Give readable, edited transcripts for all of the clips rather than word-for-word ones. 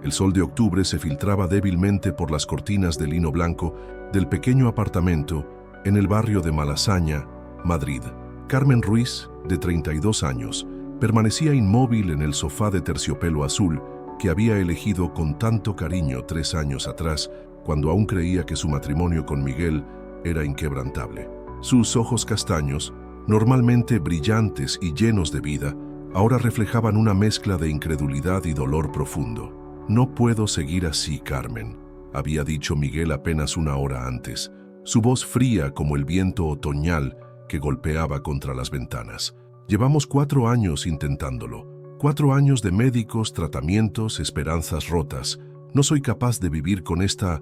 El sol de octubre se filtraba débilmente por las cortinas de lino blanco del pequeño apartamento en el barrio de Malasaña, Madrid. Carmen Ruiz, de 32 años, permanecía inmóvil en el sofá de terciopelo azul que había elegido con tanto cariño 3 años atrás, cuando aún creía que su matrimonio con Miguel era inquebrantable. Sus ojos castaños, normalmente brillantes y llenos de vida, ahora reflejaban una mezcla de incredulidad y dolor profundo. «No puedo seguir así, Carmen», había dicho Miguel apenas una hora antes, su voz fría como el viento otoñal que golpeaba contra las ventanas. «Llevamos 4 años intentándolo, 4 años de médicos, tratamientos, esperanzas rotas. No soy capaz de vivir con esta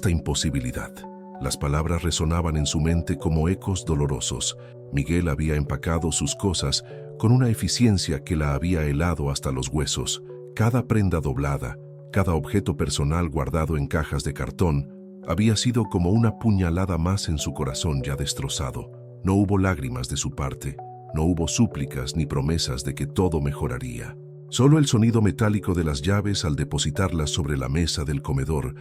imposibilidad». Las palabras resonaban en su mente como ecos dolorosos. Miguel había empacado sus cosas con una eficiencia que la había helado hasta los huesos. Cada prenda doblada, cada objeto personal guardado en cajas de cartón, había sido como una puñalada más en su corazón ya destrozado. No hubo lágrimas de su parte, no hubo súplicas ni promesas de que todo mejoraría. Solo el sonido metálico de las llaves al depositarlas sobre la mesa del comedor,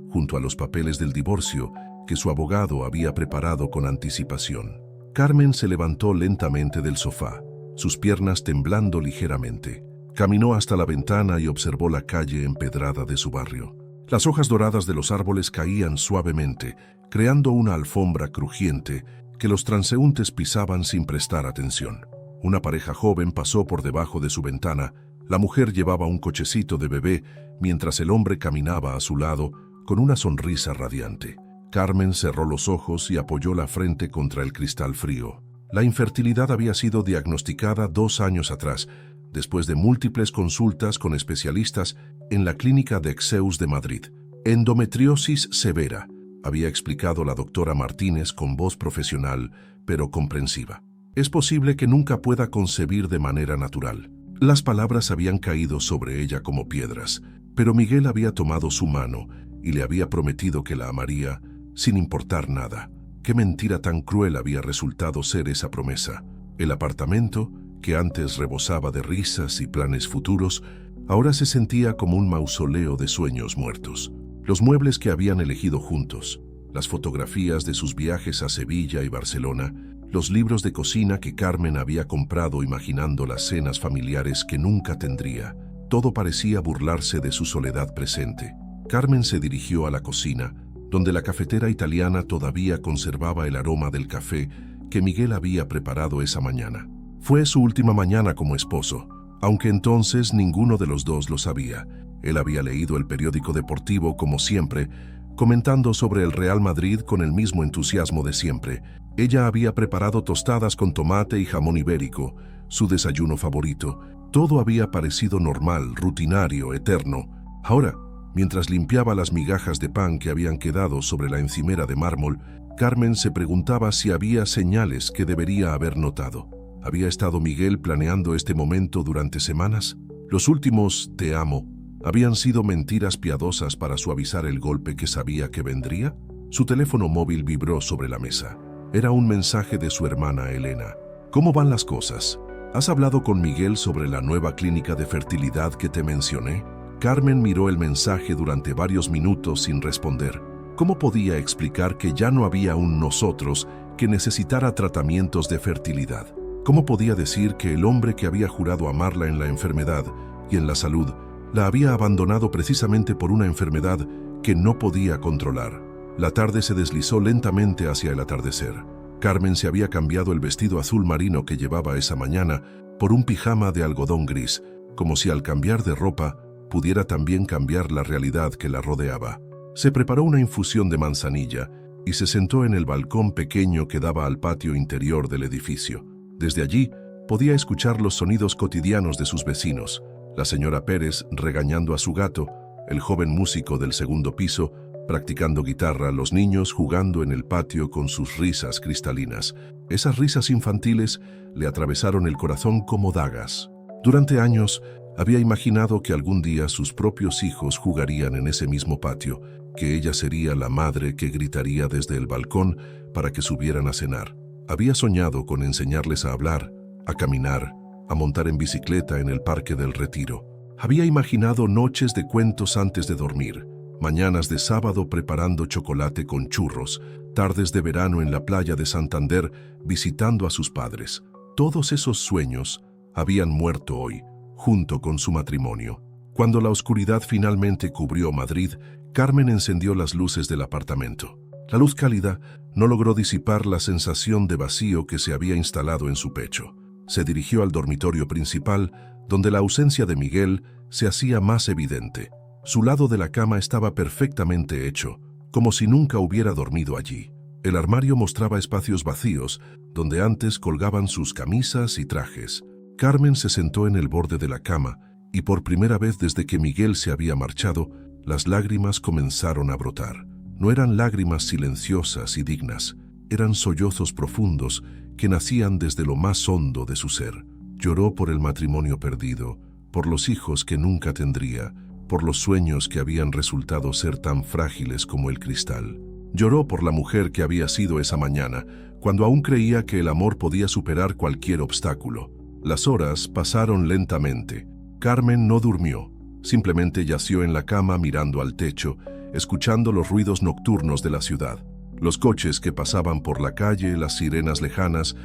junto a los papeles del divorcio que su abogado había preparado con anticipación. Carmen se levantó lentamente del sofá, sus piernas temblando ligeramente. Caminó hasta la ventana y observó la calle empedrada de su barrio. Las hojas doradas de los árboles caían suavemente, creando una alfombra crujiente que los transeúntes pisaban sin prestar atención. Una pareja joven pasó por debajo de su ventana. La mujer llevaba un cochecito de bebé, mientras el hombre caminaba a su lado con una sonrisa radiante. Carmen cerró los ojos y apoyó la frente contra el cristal frío. La infertilidad había sido diagnosticada 2 años atrás, después de múltiples consultas con especialistas en la clínica de Exeus de Madrid. «Endometriosis severa», había explicado la doctora Martínez con voz profesional, pero comprensiva. «Es posible que nunca pueda concebir de manera natural». Las palabras habían caído sobre ella como piedras, pero Miguel había tomado su mano y le había prometido que la amaría sin importar nada. Qué mentira tan cruel había resultado ser esa promesa. El apartamento, que antes rebosaba de risas y planes futuros, ahora se sentía como un mausoleo de sueños muertos. Los muebles que habían elegido juntos, las fotografías de sus viajes a Sevilla y Barcelona, los libros de cocina que Carmen había comprado imaginando las cenas familiares que nunca tendría, todo parecía burlarse de su soledad presente. Carmen se dirigió a la cocina, donde la cafetera italiana todavía conservaba el aroma del café que Miguel había preparado esa mañana. Fue su última mañana como esposo, aunque entonces ninguno de los dos lo sabía. Él había leído el periódico deportivo como siempre, comentando sobre el Real Madrid con el mismo entusiasmo de siempre. Ella había preparado tostadas con tomate y jamón ibérico, su desayuno favorito. Todo había parecido normal, rutinario, eterno. Ahora, mientras limpiaba las migajas de pan que habían quedado sobre la encimera de mármol, Carmen se preguntaba si había señales que debería haber notado. ¿Había estado Miguel planeando este momento durante semanas? Los últimos «te amo» ¿habían sido mentiras piadosas para suavizar el golpe que sabía que vendría? Su teléfono móvil vibró sobre la mesa. Era un mensaje de su hermana Elena. «¿Cómo van las cosas? ¿Has hablado con Miguel sobre la nueva clínica de fertilidad que te mencioné?» Carmen miró el mensaje durante varios minutos sin responder. ¿Cómo podía explicar que ya no había un nosotros que necesitara tratamientos de fertilidad? ¿Cómo podía decir que el hombre que había jurado amarla en la enfermedad y en la salud la había abandonado precisamente por una enfermedad que no podía controlar? La tarde se deslizó lentamente hacia el atardecer. Carmen se había cambiado el vestido azul marino que llevaba esa mañana por un pijama de algodón gris, como si al cambiar de ropa pudiera también cambiar la realidad que la rodeaba. Se preparó una infusión de manzanilla y se sentó en el balcón pequeño que daba al patio interior del edificio. Desde allí podía escuchar los sonidos cotidianos de sus vecinos, la señora Pérez regañando a su gato, el joven músico del segundo piso practicando guitarra, los niños jugando en el patio con sus risas cristalinas. Esas risas infantiles le atravesaron el corazón como dagas. Durante años había imaginado que algún día sus propios hijos jugarían en ese mismo patio, que ella sería la madre que gritaría desde el balcón para que subieran a cenar. Había soñado con enseñarles a hablar, a caminar, a montar en bicicleta en el Parque del Retiro. Había imaginado noches de cuentos antes de dormir, mañanas de sábado preparando chocolate con churros, tardes de verano en la playa de Santander visitando a sus padres. Todos esos sueños habían muerto hoy, junto con su matrimonio. Cuando la oscuridad finalmente cubrió Madrid, Carmen encendió las luces del apartamento. La luz cálida no logró disipar la sensación de vacío que se había instalado en su pecho. Se dirigió al dormitorio principal, donde la ausencia de Miguel se hacía más evidente. Su lado de la cama estaba perfectamente hecho, como si nunca hubiera dormido allí. El armario mostraba espacios vacíos, donde antes colgaban sus camisas y trajes. Carmen se sentó en el borde de la cama, y por primera vez desde que Miguel se había marchado, las lágrimas comenzaron a brotar. No eran lágrimas silenciosas y dignas, eran sollozos profundos que nacían desde lo más hondo de su ser. Lloró por el matrimonio perdido, por los hijos que nunca tendría, por los sueños que habían resultado ser tan frágiles como el cristal. Lloró por la mujer que había sido esa mañana, cuando aún creía que el amor podía superar cualquier obstáculo. Las horas pasaron lentamente. Carmen no durmió, simplemente yació en la cama mirando al techo, escuchando los ruidos nocturnos de la ciudad. Los coches que pasaban por la calle, las sirenas lejanas,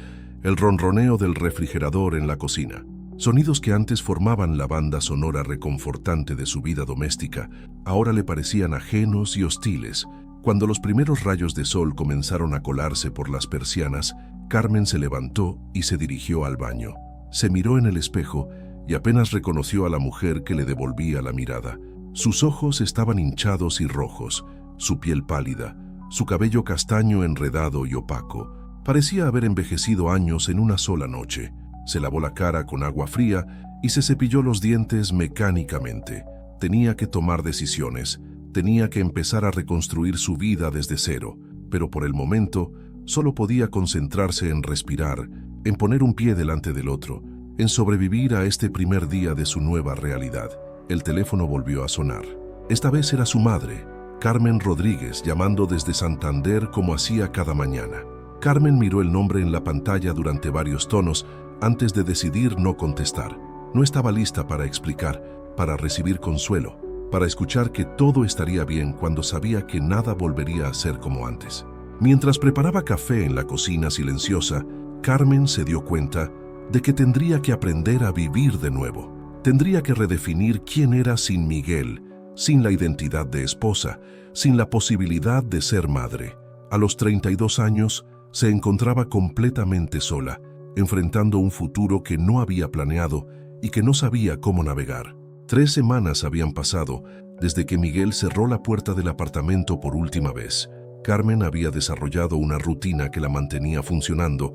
el ronroneo del refrigerador en la cocina. Sonidos que antes formaban la banda sonora reconfortante de su vida doméstica, ahora le parecían ajenos y hostiles. Cuando los primeros rayos de sol comenzaron a colarse por las persianas, Carmen se levantó y se dirigió al baño. Se miró en el espejo y apenas reconoció a la mujer que le devolvía la mirada. Sus ojos estaban hinchados y rojos, su piel pálida, su cabello castaño enredado y opaco. Parecía haber envejecido años en una sola noche. Se lavó la cara con agua fría y se cepilló los dientes mecánicamente. Tenía que tomar decisiones, tenía que empezar a reconstruir su vida desde cero, pero por el momento solo podía concentrarse en respirar, en poner un pie delante del otro, en sobrevivir a este primer día de su nueva realidad. El teléfono volvió a sonar. Esta vez era su madre, Carmen Rodríguez, llamando desde Santander como hacía cada mañana. Carmen miró el nombre en la pantalla durante varios tonos antes de decidir no contestar. No estaba lista para explicar, para recibir consuelo, para escuchar que todo estaría bien cuando sabía que nada volvería a ser como antes. Mientras preparaba café en la cocina silenciosa, Carmen se dio cuenta de que tendría que aprender a vivir de nuevo. Tendría que redefinir quién era sin Miguel, sin la identidad de esposa, sin la posibilidad de ser madre. A los 32 años, se encontraba completamente sola, enfrentando un futuro que no había planeado y que no sabía cómo navegar. 3 semanas habían pasado desde que Miguel cerró la puerta del apartamento por última vez. Carmen había desarrollado una rutina que la mantenía funcionando,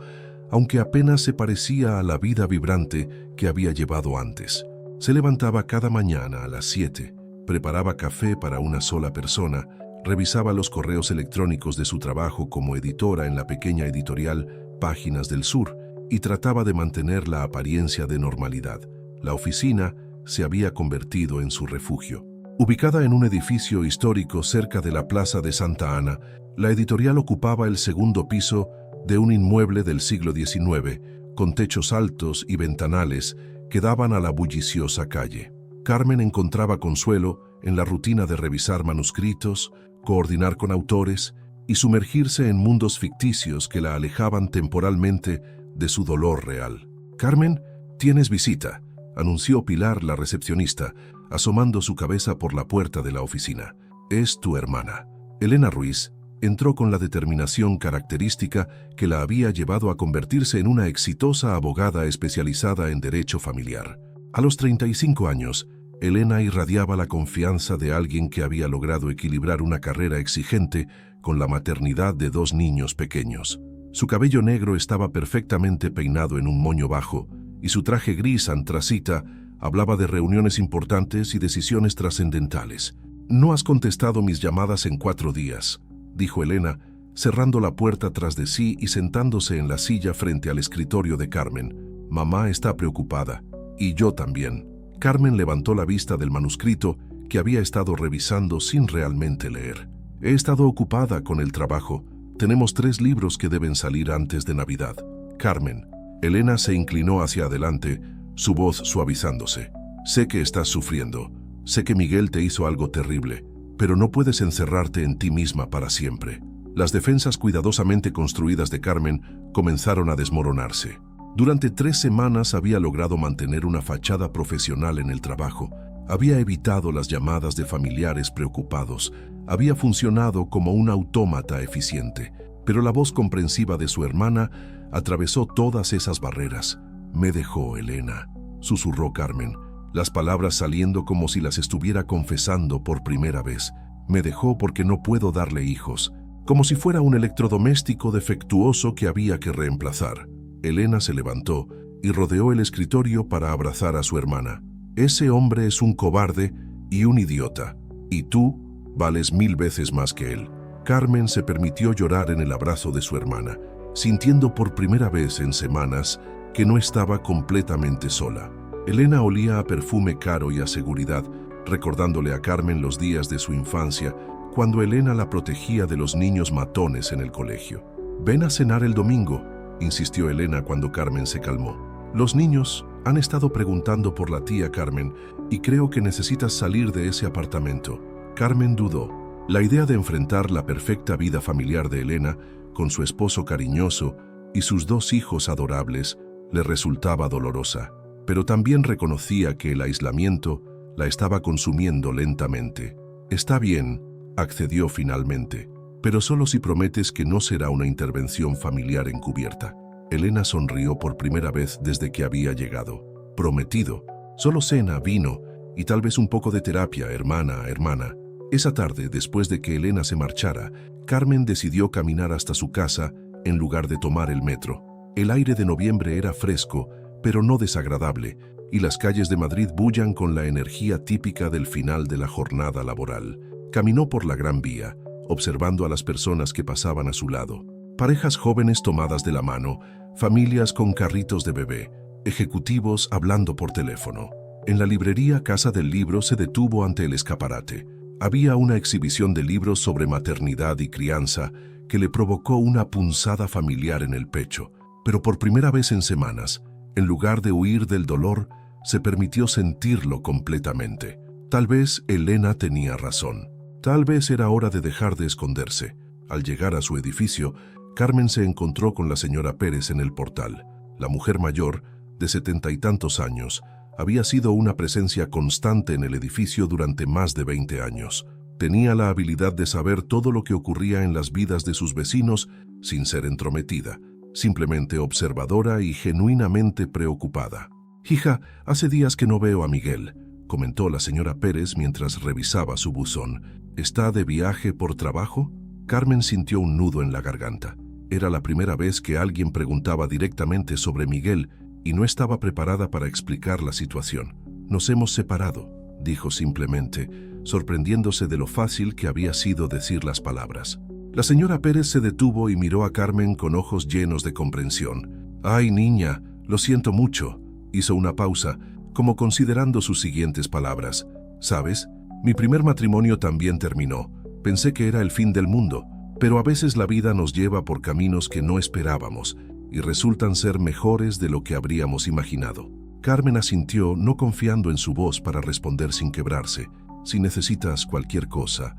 aunque apenas se parecía a la vida vibrante que había llevado antes. Se levantaba cada mañana a las 7, preparaba café para una sola persona, revisaba los correos electrónicos de su trabajo como editora en la pequeña editorial Páginas del Sur y trataba de mantener la apariencia de normalidad. La oficina se había convertido en su refugio. Ubicada en un edificio histórico cerca de la Plaza de Santa Ana, la editorial ocupaba el segundo piso de un inmueble del siglo XIX, con techos altos y ventanales que daban a la bulliciosa calle. Carmen encontraba consuelo en la rutina de revisar manuscritos, coordinar con autores y sumergirse en mundos ficticios que la alejaban temporalmente de su dolor real. «Carmen, tienes visita», anunció Pilar, la recepcionista, asomando su cabeza por la puerta de la oficina. «Es tu hermana». Elena Ruiz entró con la determinación característica que la había llevado a convertirse en una exitosa abogada especializada en derecho familiar. A los 35 años, Elena irradiaba la confianza de alguien que había logrado equilibrar una carrera exigente con la maternidad de 2 niños pequeños. Su cabello negro estaba perfectamente peinado en un moño bajo, y su traje gris antracita hablaba de reuniones importantes y decisiones trascendentales. «No has contestado mis llamadas en 4 días», dijo Elena, cerrando la puerta tras de sí y sentándose en la silla frente al escritorio de Carmen. «Mamá está preocupada, y yo también». Carmen levantó la vista del manuscrito que había estado revisando sin realmente leer. «He estado ocupada con el trabajo. Tenemos 3 libros que deben salir antes de Navidad». «Carmen». Elena se inclinó hacia adelante, su voz suavizándose. Sé que estás sufriendo, sé que Miguel te hizo algo terrible, pero no puedes encerrarte en ti misma para siempre. Las defensas cuidadosamente construidas de Carmen comenzaron a desmoronarse. Durante 3 semanas había logrado mantener una fachada profesional en el trabajo, había evitado las llamadas de familiares preocupados, había funcionado como un autómata eficiente, pero la voz comprensiva de su hermana atravesó todas esas barreras. «Me dejó, Elena», susurró Carmen, las palabras saliendo como si las estuviera confesando por primera vez. «Me dejó porque no puedo darle hijos», como si fuera un electrodoméstico defectuoso que había que reemplazar. Elena se levantó y rodeó el escritorio para abrazar a su hermana. «Ese hombre es un cobarde y un idiota, y tú vales 1000 veces más que él». Carmen se permitió llorar en el abrazo de su hermana, sintiendo por primera vez en semanas que no estaba completamente sola. Elena olía a perfume caro y a seguridad, recordándole a Carmen los días de su infancia, cuando Elena la protegía de los niños matones en el colegio. «Ven a cenar el domingo», insistió Elena cuando Carmen se calmó. «Los niños han estado preguntando por la tía Carmen y creo que necesitas salir de ese apartamento». Carmen dudó. La idea de enfrentar la perfecta vida familiar de Elena, con su esposo cariñoso y sus 2 hijos adorables, le resultaba dolorosa, pero también reconocía que el aislamiento la estaba consumiendo lentamente. «Está bien», accedió finalmente, «pero solo si prometes que no será una intervención familiar encubierta». Elena sonrió por primera vez desde que había llegado. «Prometido. Solo cena, vino y tal vez un poco de terapia, hermana. Esa tarde, después de que Elena se marchara, Carmen decidió caminar hasta su casa en lugar de tomar el metro. El aire de noviembre era fresco, pero no desagradable, y las calles de Madrid bullan con la energía típica del final de la jornada laboral. Caminó por la Gran Vía, observando a las personas que pasaban a su lado. Parejas jóvenes tomadas de la mano, familias con carritos de bebé, ejecutivos hablando por teléfono. En la librería Casa del Libro se detuvo ante el escaparate. Había una exhibición de libros sobre maternidad y crianza que le provocó una punzada familiar en el pecho, pero por primera vez en semanas, en lugar de huir del dolor, se permitió sentirlo completamente. Tal vez Elena tenía razón. Tal vez era hora de dejar de esconderse. Al llegar a su edificio, Carmen se encontró con la señora Pérez en el portal. La mujer mayor, de 70 y tantos años, había sido una presencia constante en el edificio durante más de 20 años. Tenía la habilidad de saber todo lo que ocurría en las vidas de sus vecinos sin ser entrometida, simplemente observadora y genuinamente preocupada. «Hija, hace días que no veo a Miguel», comentó la señora Pérez mientras revisaba su buzón. «¿Está de viaje por trabajo?». Carmen sintió un nudo en la garganta. Era la primera vez que alguien preguntaba directamente sobre Miguel y no estaba preparada para explicar la situación. «Nos hemos separado», dijo simplemente, sorprendiéndose de lo fácil que había sido decir las palabras. La señora Pérez se detuvo y miró a Carmen con ojos llenos de comprensión. «Ay, niña, lo siento mucho», hizo una pausa, como considerando sus siguientes palabras. «¿Sabes? Mi primer matrimonio también terminó. Pensé que era el fin del mundo, pero a veces la vida nos lleva por caminos que no esperábamos y resultan ser mejores de lo que habríamos imaginado». Carmen asintió, no confiando en su voz para responder sin quebrarse. «Si necesitas cualquier cosa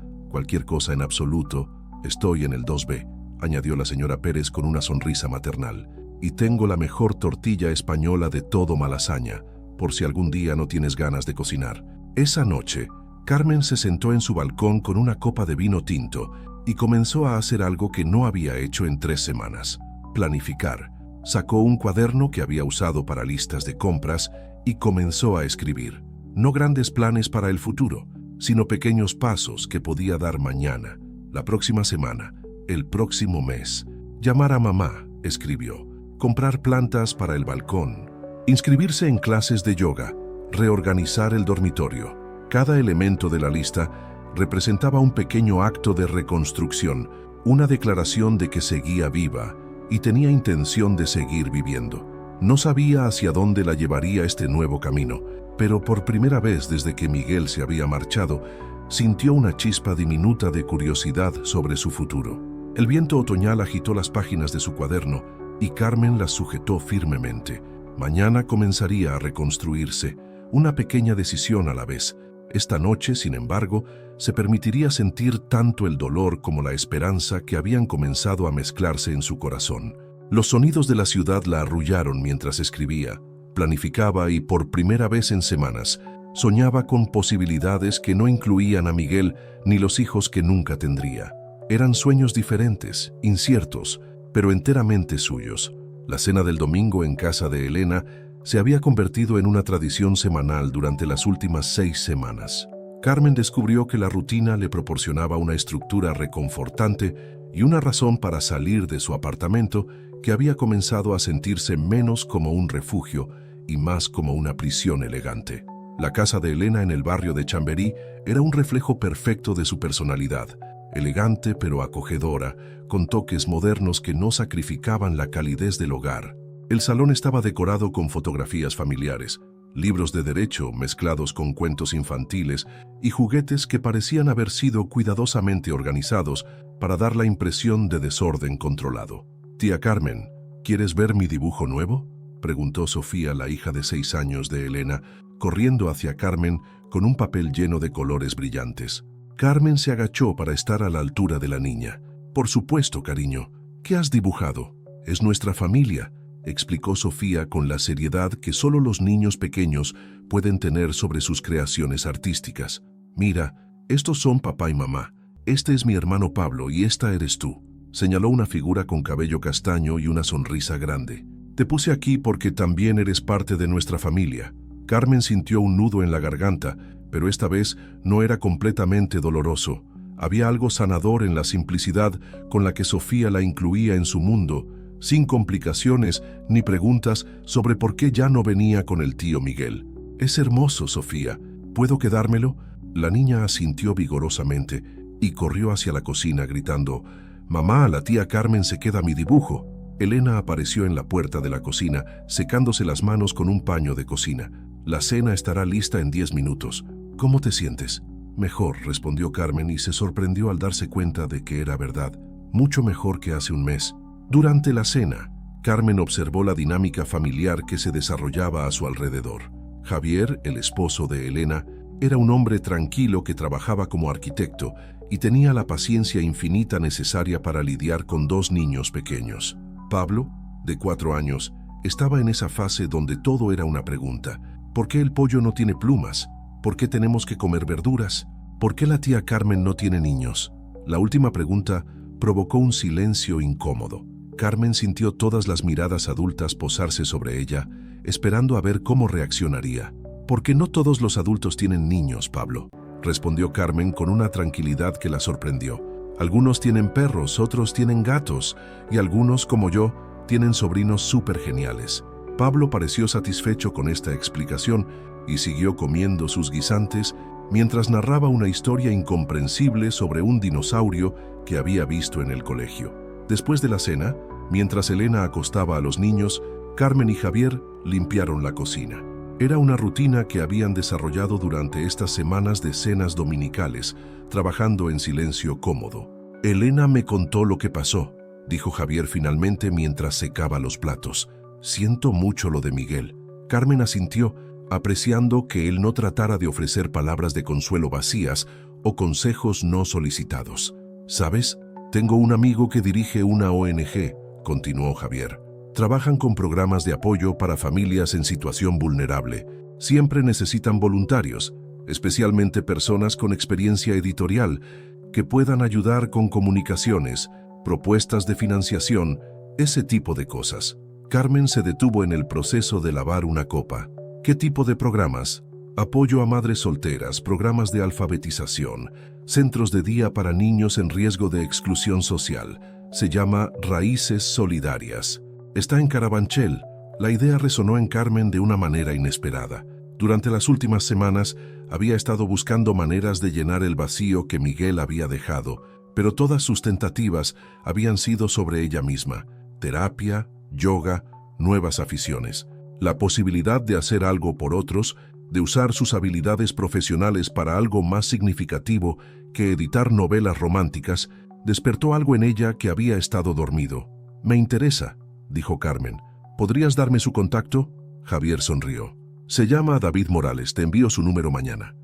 en absoluto, estoy en el 2B», añadió la señora Pérez con una sonrisa maternal. «Y tengo la mejor tortilla española de todo Malasaña, por si algún día no tienes ganas de cocinar». Esa noche, Carmen se sentó en su balcón con una copa de vino tinto y comenzó a hacer algo que no había hecho en 3 semanas: planificar. Sacó un cuaderno que había usado para listas de compras y comenzó a escribir. No grandes planes para el futuro, sino pequeños pasos que podía dar mañana, la próxima semana, el próximo mes. Llamar a mamá, escribió. Comprar plantas para el balcón. Inscribirse en clases de yoga. Reorganizar el dormitorio. Cada elemento de la lista representaba un pequeño acto de reconstrucción, una declaración de que seguía viva y tenía intención de seguir viviendo. No sabía hacia dónde la llevaría este nuevo camino, pero por primera vez desde que Miguel se había marchado, sintió una chispa diminuta de curiosidad sobre su futuro. El viento otoñal agitó las páginas de su cuaderno y Carmen las sujetó firmemente. Mañana comenzaría a reconstruirse, una pequeña decisión a la vez. Esta noche, sin embargo, se permitiría sentir tanto el dolor como la esperanza que habían comenzado a mezclarse en su corazón. Los sonidos de la ciudad la arrullaron mientras escribía, planificaba y, por primera vez en semanas, soñaba con posibilidades que no incluían a Miguel ni los hijos que nunca tendría. Eran sueños diferentes, inciertos, pero enteramente suyos. La cena del domingo en casa de Elena se había convertido en una tradición semanal durante las últimas 6 semanas. Carmen descubrió que la rutina le proporcionaba una estructura reconfortante y una razón para salir de su apartamento que había comenzado a sentirse menos como un refugio y más como una prisión elegante. La casa de Elena en el barrio de Chamberí era un reflejo perfecto de su personalidad, elegante pero acogedora, con toques modernos que no sacrificaban la calidez del hogar. El salón estaba decorado con fotografías familiares, libros de derecho mezclados con cuentos infantiles y juguetes que parecían haber sido cuidadosamente organizados para dar la impresión de desorden controlado. «Tía Carmen, ¿quieres ver mi dibujo nuevo?», preguntó Sofía, la hija de 6 años de Elena, corriendo hacia Carmen con un papel lleno de colores brillantes. Carmen se agachó para estar a la altura de la niña. «Por supuesto, cariño. ¿Qué has dibujado? Es nuestra familia», explicó Sofía con la seriedad que solo los niños pequeños pueden tener sobre sus creaciones artísticas. «Mira, estos son papá y mamá. Este es mi hermano Pablo y esta eres tú», señaló una figura con cabello castaño y una sonrisa grande. «Te puse aquí porque también eres parte de nuestra familia». Carmen sintió un nudo en la garganta, pero esta vez no era completamente doloroso. Había algo sanador en la simplicidad con la que Sofía la incluía en su mundo, sin complicaciones ni preguntas sobre por qué ya no venía con el tío Miguel. «Es hermoso, Sofía. ¿Puedo quedármelo?». La niña asintió vigorosamente y corrió hacia la cocina gritando: «Mamá, la tía Carmen se queda mi dibujo». Elena apareció en la puerta de la cocina, secándose las manos con un paño de cocina. «La cena estará lista en 10 minutos. ¿Cómo te sientes?». «Mejor», respondió Carmen y se sorprendió al darse cuenta de que era verdad. «Mucho mejor que hace un mes». Durante la cena, Carmen observó la dinámica familiar que se desarrollaba a su alrededor. Javier, el esposo de Elena, era un hombre tranquilo que trabajaba como arquitecto y tenía la paciencia infinita necesaria para lidiar con 2 niños pequeños. Pablo, de 4 años, estaba en esa fase donde todo era una pregunta. ¿Por qué el pollo no tiene plumas? ¿Por qué tenemos que comer verduras? ¿Por qué la tía Carmen no tiene niños? La última pregunta provocó un silencio incómodo. Carmen sintió todas las miradas adultas posarse sobre ella, esperando a ver cómo reaccionaría. «Porque no todos los adultos tienen niños, Pablo», respondió Carmen con una tranquilidad que la sorprendió. «Algunos tienen perros, otros tienen gatos, y algunos, como yo, tienen sobrinos súper geniales». Pablo pareció satisfecho con esta explicación y siguió comiendo sus guisantes mientras narraba una historia incomprensible sobre un dinosaurio que había visto en el colegio. Después de la cena, mientras Elena acostaba a los niños, Carmen y Javier limpiaron la cocina. Era una rutina que habían desarrollado durante estas semanas de cenas dominicales, trabajando en silencio cómodo. «Elena me contó lo que pasó», dijo Javier finalmente mientras secaba los platos. «Siento mucho lo de Miguel». Carmen asintió, apreciando que él no tratara de ofrecer palabras de consuelo vacías o consejos no solicitados. «¿Sabes? Tengo un amigo que dirige una ONG», continuó Javier. «Trabajan con programas de apoyo para familias en situación vulnerable. Siempre necesitan voluntarios, especialmente personas con experiencia editorial, que puedan ayudar con comunicaciones, propuestas de financiación, ese tipo de cosas». Carmen se detuvo en el proceso de lavar una copa. «¿Qué tipo de programas?». «Apoyo a madres solteras, programas de alfabetización, centros de día para niños en riesgo de exclusión social. Se llama Raíces Solidarias. Está en Carabanchel». La idea resonó en Carmen de una manera inesperada. Durante las últimas semanas había estado buscando maneras de llenar el vacío que Miguel había dejado, pero todas sus tentativas habían sido sobre ella misma: terapia, yoga, nuevas aficiones. La posibilidad de hacer algo por otros, de usar sus habilidades profesionales para algo más significativo que editar novelas románticas, despertó algo en ella que había estado dormido. «Me interesa», dijo Carmen. «¿Podrías darme su contacto?». Javier sonrió. Se llama David Morales, te envío su número mañana.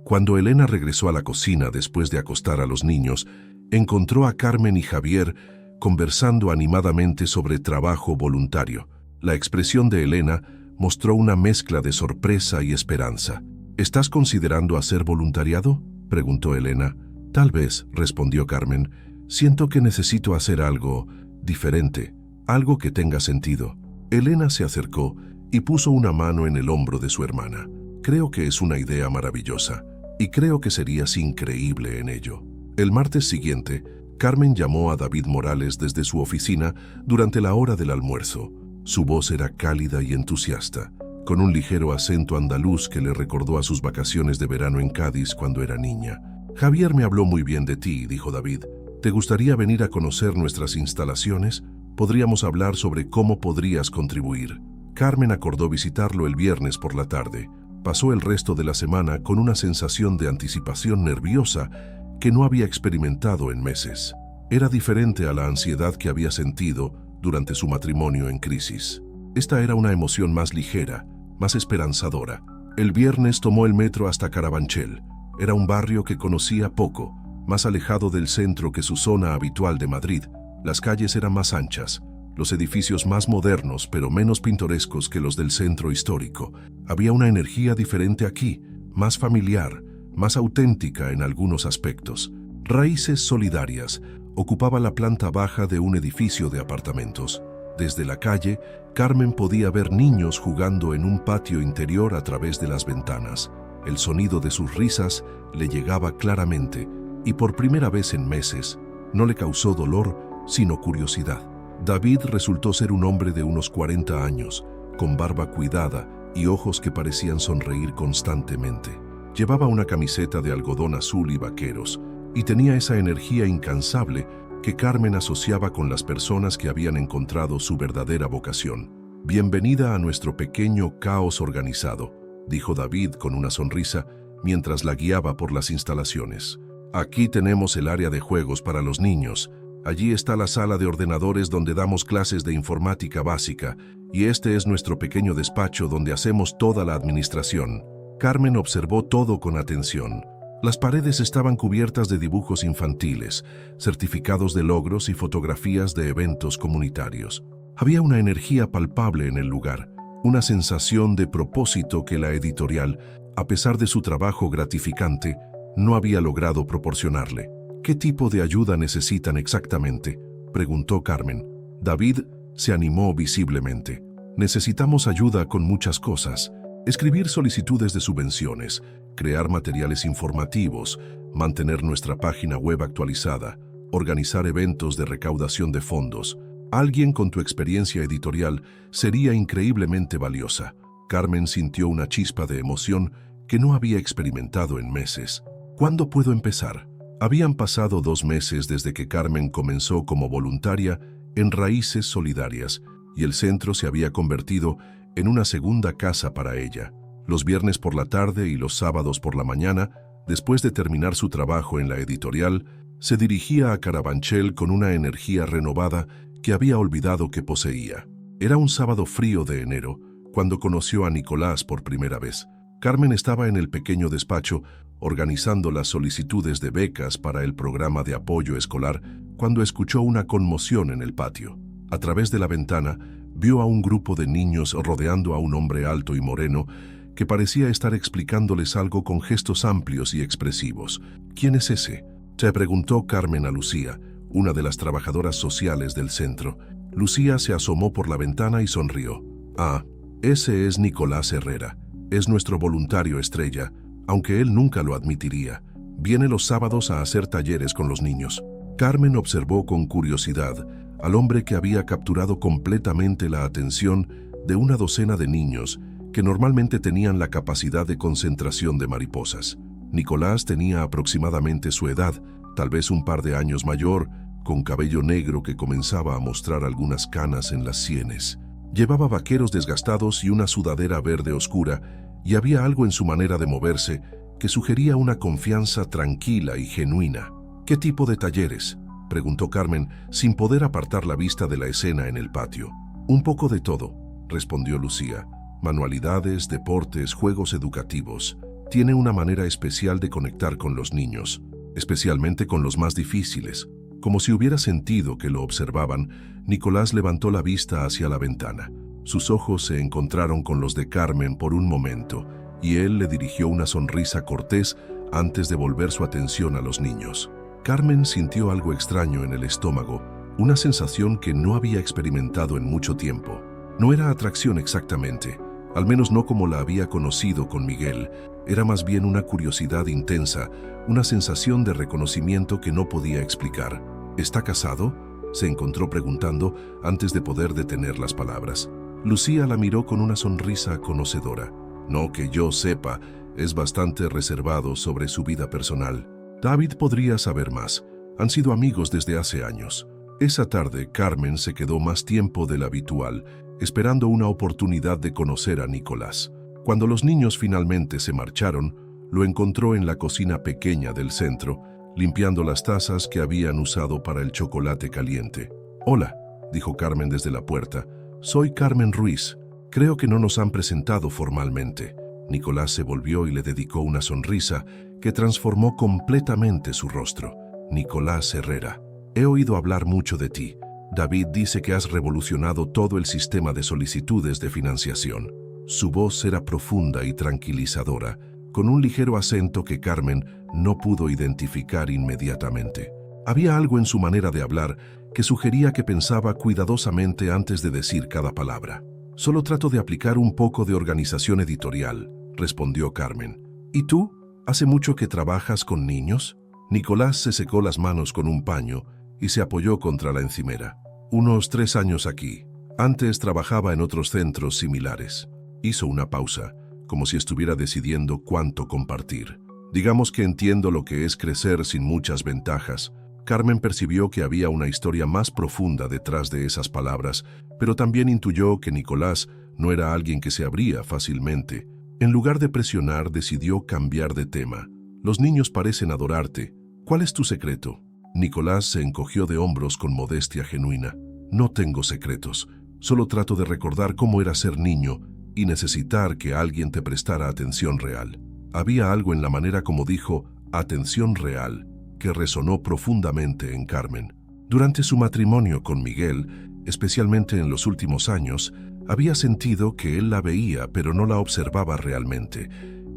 Cuando Elena regresó a la cocina después de acostar a los niños, encontró a Carmen y Javier conversando animadamente sobre trabajo voluntario. La expresión de Elena mostró una mezcla de sorpresa y esperanza. ¿Estás considerando hacer voluntariado?, preguntó Elena. Tal vez, respondió Carmen. Siento que necesito hacer algo diferente, algo que tenga sentido. Elena se acercó y puso una mano en el hombro de su hermana. Creo que es una idea maravillosa y creo que serías increíble en ello. El martes siguiente, Carmen llamó a David Morales desde su oficina durante la hora del almuerzo. Su voz era cálida y entusiasta, con un ligero acento andaluz que le recordó a sus vacaciones de verano en Cádiz cuando era niña. Javier me habló muy bien de ti, dijo David. ¿Te gustaría venir a conocer nuestras instalaciones? Podríamos hablar sobre cómo podrías contribuir. Carmen acordó visitarlo el viernes por la tarde. Pasó el resto de la semana con una sensación de anticipación nerviosa que no había experimentado en meses. Era diferente a la ansiedad que había sentido durante su matrimonio en crisis. Esta era una emoción más ligera, más esperanzadora. El viernes tomó el metro hasta Carabanchel. Era un barrio que conocía poco, más alejado del centro que su zona habitual de Madrid. Las calles eran más anchas, los edificios más modernos pero menos pintorescos que los del centro histórico. Había una energía diferente aquí, más familiar, más auténtica en algunos aspectos. Raíces Solidarias ocupaba la planta baja de un edificio de apartamentos. Desde la calle, Carmen podía ver niños jugando en un patio interior a través de las ventanas. El sonido de sus risas le llegaba claramente y por primera vez en meses no le causó dolor, sino curiosidad. David resultó ser un hombre de unos 40 años, con barba cuidada y ojos que parecían sonreír constantemente. Llevaba una camiseta de algodón azul y vaqueros, y tenía esa energía incansable que Carmen asociaba con las personas que habían encontrado su verdadera vocación. Bienvenida a nuestro pequeño caos organizado, dijo David con una sonrisa mientras la guiaba por las instalaciones. Aquí tenemos el área de juegos para los niños. Allí está la sala de ordenadores donde damos clases de informática básica, y este es nuestro pequeño despacho donde hacemos toda la administración. Carmen observó todo con atención. Las paredes estaban cubiertas de dibujos infantiles, certificados de logros y fotografías de eventos comunitarios. Había una energía palpable en el lugar, una sensación de propósito que la editorial, a pesar de su trabajo gratificante, no había logrado proporcionarle. ¿Qué tipo de ayuda necesitan exactamente?, preguntó Carmen. David se animó visiblemente. Necesitamos ayuda con muchas cosas. Escribir solicitudes de subvenciones, crear materiales informativos, mantener nuestra página web actualizada, organizar eventos de recaudación de fondos. Alguien con tu experiencia editorial sería increíblemente valiosa. Carmen sintió una chispa de emoción que no había experimentado en meses. ¿Cuándo puedo empezar? Habían pasado 2 meses desde que Carmen comenzó como voluntaria en Raíces Solidarias y el centro se había convertido en una segunda casa para ella. Los viernes por la tarde y los sábados por la mañana, después de terminar su trabajo en la editorial, se dirigía a Carabanchel con una energía renovada que había olvidado que poseía. Era un sábado frío de enero, cuando conoció a Nicolás por primera vez. Carmen estaba en el pequeño despacho organizando las solicitudes de becas para el programa de apoyo escolar cuando escuchó una conmoción en el patio. A través de la ventana, vio a un grupo de niños rodeando a un hombre alto y moreno que parecía estar explicándoles algo con gestos amplios y expresivos. ¿Quién es ese?, se preguntó Carmen a Lucía, una de las trabajadoras sociales del centro. Lucía se asomó por la ventana y sonrió. Ah, ese es Nicolás Herrera. Es nuestro voluntario estrella, aunque él nunca lo admitiría. Viene los sábados a hacer talleres con los niños. Carmen observó con curiosidad al hombre que había capturado completamente la atención de una docena de niños que normalmente tenían la capacidad de concentración de mariposas. Nicolás tenía aproximadamente su edad, tal vez un par de años mayor, con cabello negro que comenzaba a mostrar algunas canas en las sienes. Llevaba vaqueros desgastados y una sudadera verde oscura, y había algo en su manera de moverse que sugería una confianza tranquila y genuina. ¿Qué tipo de talleres?, preguntó Carmen, sin poder apartar la vista de la escena en el patio. Un poco de todo, respondió Lucía. manualidades, deportes, juegos educativos. Tiene una manera especial de conectar con los niños, especialmente con los más difíciles. Como si hubiera sentido que lo observaban, Nicolás levantó la vista hacia la ventana. Sus ojos se encontraron con los de Carmen por un momento, y él le dirigió una sonrisa cortés antes de volver su atención a los niños. Carmen sintió algo extraño en el estómago, una sensación que no había experimentado en mucho tiempo. No era atracción exactamente, al menos no como la había conocido con Miguel. Era más bien una curiosidad intensa, una sensación de reconocimiento que no podía explicar. ¿Está casado?, se encontró preguntando antes de poder detener las palabras. Lucía la miró con una sonrisa conocedora. No que yo sepa, es bastante reservado sobre su vida personal. David podría saber más. Han sido amigos desde hace años. Esa tarde, Carmen se quedó más tiempo del habitual, esperando una oportunidad de conocer a Nicolás. Cuando los niños finalmente se marcharon, lo encontró en la cocina pequeña del centro, limpiando las tazas que habían usado para el chocolate caliente. «Hola», dijo Carmen desde la puerta. «Soy Carmen Ruiz. Creo que no nos han presentado formalmente». Nicolás se volvió y le dedicó una sonrisa que transformó completamente su rostro. «Nicolás Herrera, he oído hablar mucho de ti. David dice que has revolucionado todo el sistema de solicitudes de financiación». Su voz era profunda y tranquilizadora, con un ligero acento que Carmen no pudo identificar inmediatamente. Había algo en su manera de hablar que sugería que pensaba cuidadosamente antes de decir cada palabra. «Solo trato de aplicar un poco de organización editorial», respondió Carmen. «¿Y tú? ¿Hace mucho que trabajas con niños?». Nicolás se secó las manos con un paño y se apoyó contra la encimera. «Unos 3 años aquí. Antes trabajaba en otros centros similares». Hizo una pausa, como si estuviera decidiendo cuánto compartir. «Digamos que entiendo lo que es crecer sin muchas ventajas». Carmen percibió que había una historia más profunda detrás de esas palabras, pero también intuyó que Nicolás no era alguien que se abría fácilmente. En lugar de presionar, decidió cambiar de tema. «Los niños parecen adorarte. ¿Cuál es tu secreto?». Nicolás se encogió de hombros con modestia genuina. «No tengo secretos. Solo trato de recordar cómo era ser niño y necesitar que alguien te prestara atención real». Había algo en la manera como dijo «atención real» que resonó profundamente en Carmen. Durante su matrimonio con Miguel, especialmente en los últimos años, había sentido que él la veía pero no la observaba realmente,